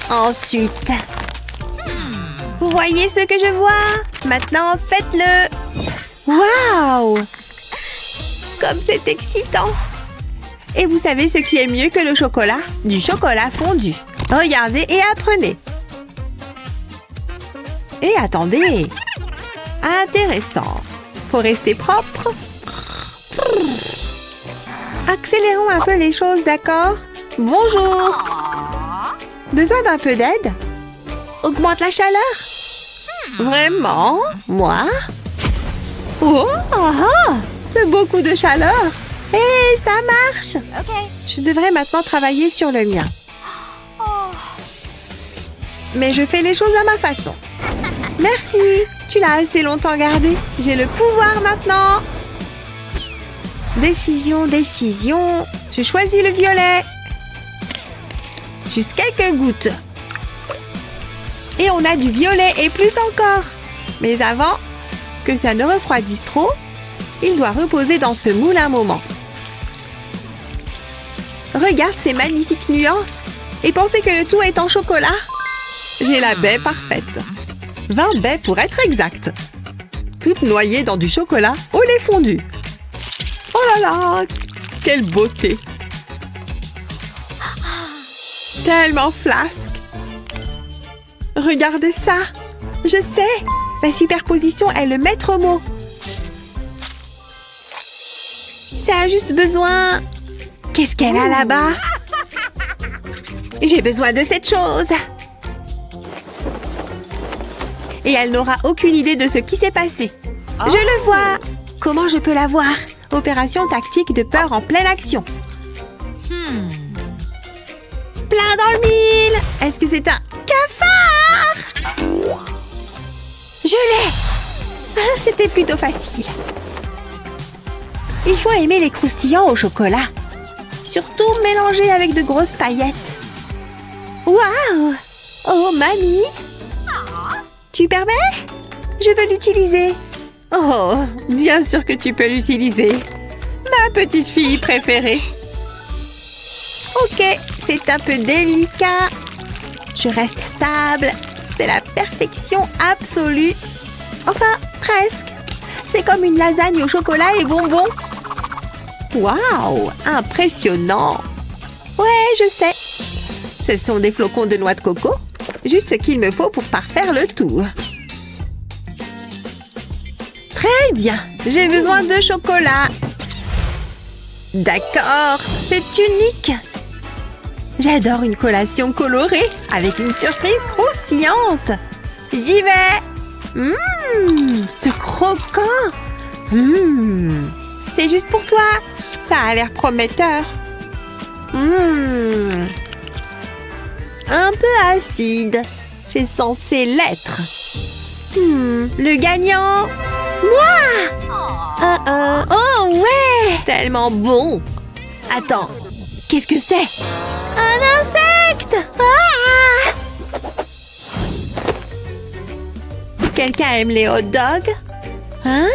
B: Ensuite... vous voyez ce que je vois? Maintenant, faites-le! Waouh! Comme c'est excitant! Et vous savez ce qui est mieux que le chocolat? Du chocolat fondu. Regardez et apprenez. Et attendez. Intéressant. Faut rester propre. Accélérons un peu les choses, d'accord? Bonjour. Besoin d'un peu d'aide? Augmente la chaleur? Vraiment? Moi? Oh, c'est beaucoup de chaleur. Hé, ça marche!
E: OK.
B: Je devrais maintenant travailler sur le mien. Mais je fais les choses à ma façon. Merci! Tu l'as assez longtemps gardé. J'ai le pouvoir maintenant. Décision, décision. Je choisis le violet. Juste quelques gouttes. Et on a du violet et plus encore. Mais avant que ça ne refroidisse trop, il doit reposer dans ce moule un moment. Regarde ces magnifiques nuances. Et pensez que le tout est en chocolat. J'ai la baie parfaite. 20 baies pour être exact. Toutes noyées dans du chocolat au lait fondu. Oh là là, quelle beauté. Tellement flasque. Regardez ça. Je sais, la superposition est le maître mot. Ça a juste besoin... Qu'est-ce qu'elle a là-bas? J'ai besoin de cette chose. Et elle n'aura aucune idée de ce qui s'est passé. Je le vois. Comment je peux la voir? Opération tactique de peur en pleine action. Plein dans le mille. Est-ce que c'est un cafard? Je l'ai. Ah, c'était plutôt facile. Il faut aimer les croustillants au chocolat. Surtout mélangés avec de grosses paillettes. Waouh! Oh, mamie! Tu permets? Je veux l'utiliser. Oh, bien sûr que tu peux l'utiliser. Ma petite fille préférée. Ok, c'est un peu délicat. Je reste stable. C'est la perfection absolue. Enfin, presque. C'est comme une lasagne au chocolat et bonbons. Waouh, impressionnant. Ouais, je sais. Ce sont des flocons de noix de coco. Juste ce qu'il me faut pour parfaire le tout. Très bien, j'ai besoin de chocolat. D'accord, c'est unique. J'adore une collation colorée avec une surprise croustillante. J'y vais. Ce croquant. C'est juste pour toi. Ça a l'air prometteur. Un peu acide. C'est censé l'être. Le gagnant. Moi. Oh ouais. Tellement bon. Attends. Qu'est-ce que c'est? Un insecte. Quelqu'un aime les hot dogs? Hein?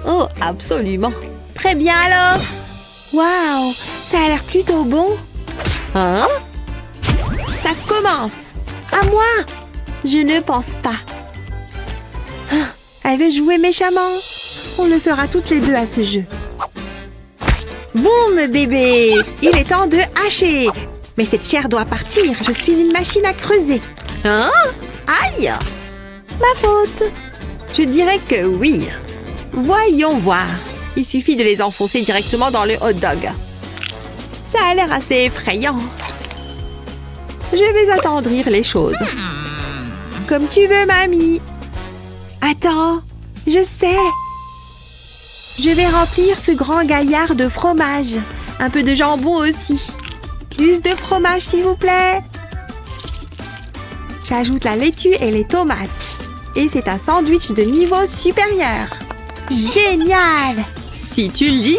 B: Oh, absolument. Très bien alors. Waouh, ça a l'air plutôt bon. Hein? Ça commence. À moi. Je ne pense pas. Elle veut jouer méchamment. On le fera toutes les deux à ce jeu. Boum, bébé. Il est temps de hacher. Mais cette chair doit partir. Je suis une machine à creuser. Hein? Aïe! Ma faute. Je dirais que oui. Voyons voir. Il suffit de les enfoncer directement dans le hot dog. Ça a l'air assez effrayant. Je vais attendrir les choses. Comme tu veux, mamie. Attends, je sais. Je vais remplir ce grand gaillard de fromage. Un peu de jambon aussi. Plus de fromage, s'il vous plaît. J'ajoute la laitue et les tomates. Et c'est un sandwich de niveau supérieur. Génial! Si tu le dis.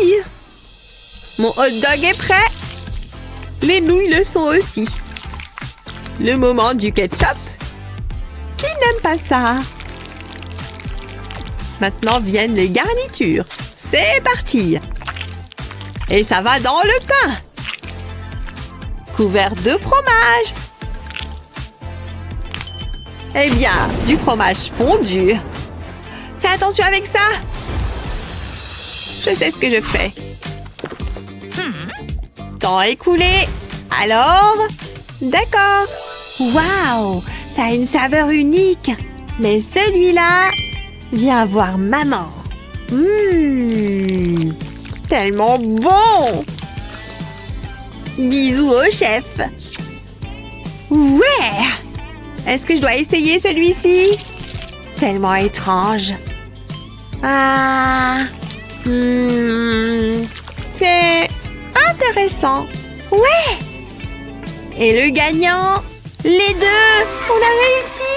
B: Mon hot dog est prêt. Les nouilles le sont aussi. Le moment du ketchup. Qui n'aime pas ça? Maintenant viennent les garnitures. C'est parti! Et ça va dans le pain. Couvert de fromage. Eh bien, du fromage fondu. Fais attention avec ça. Je sais ce que je fais. Temps écoulé. Alors, d'accord. Waouh, ça a une saveur unique. Mais celui-là, viens voir maman. Tellement bon. Bisous au chef. Ouais. Est-ce que je dois essayer celui-ci? Tellement étrange. Ah. C'est intéressant. Ouais. Et le gagnant? Les deux. On a réussi.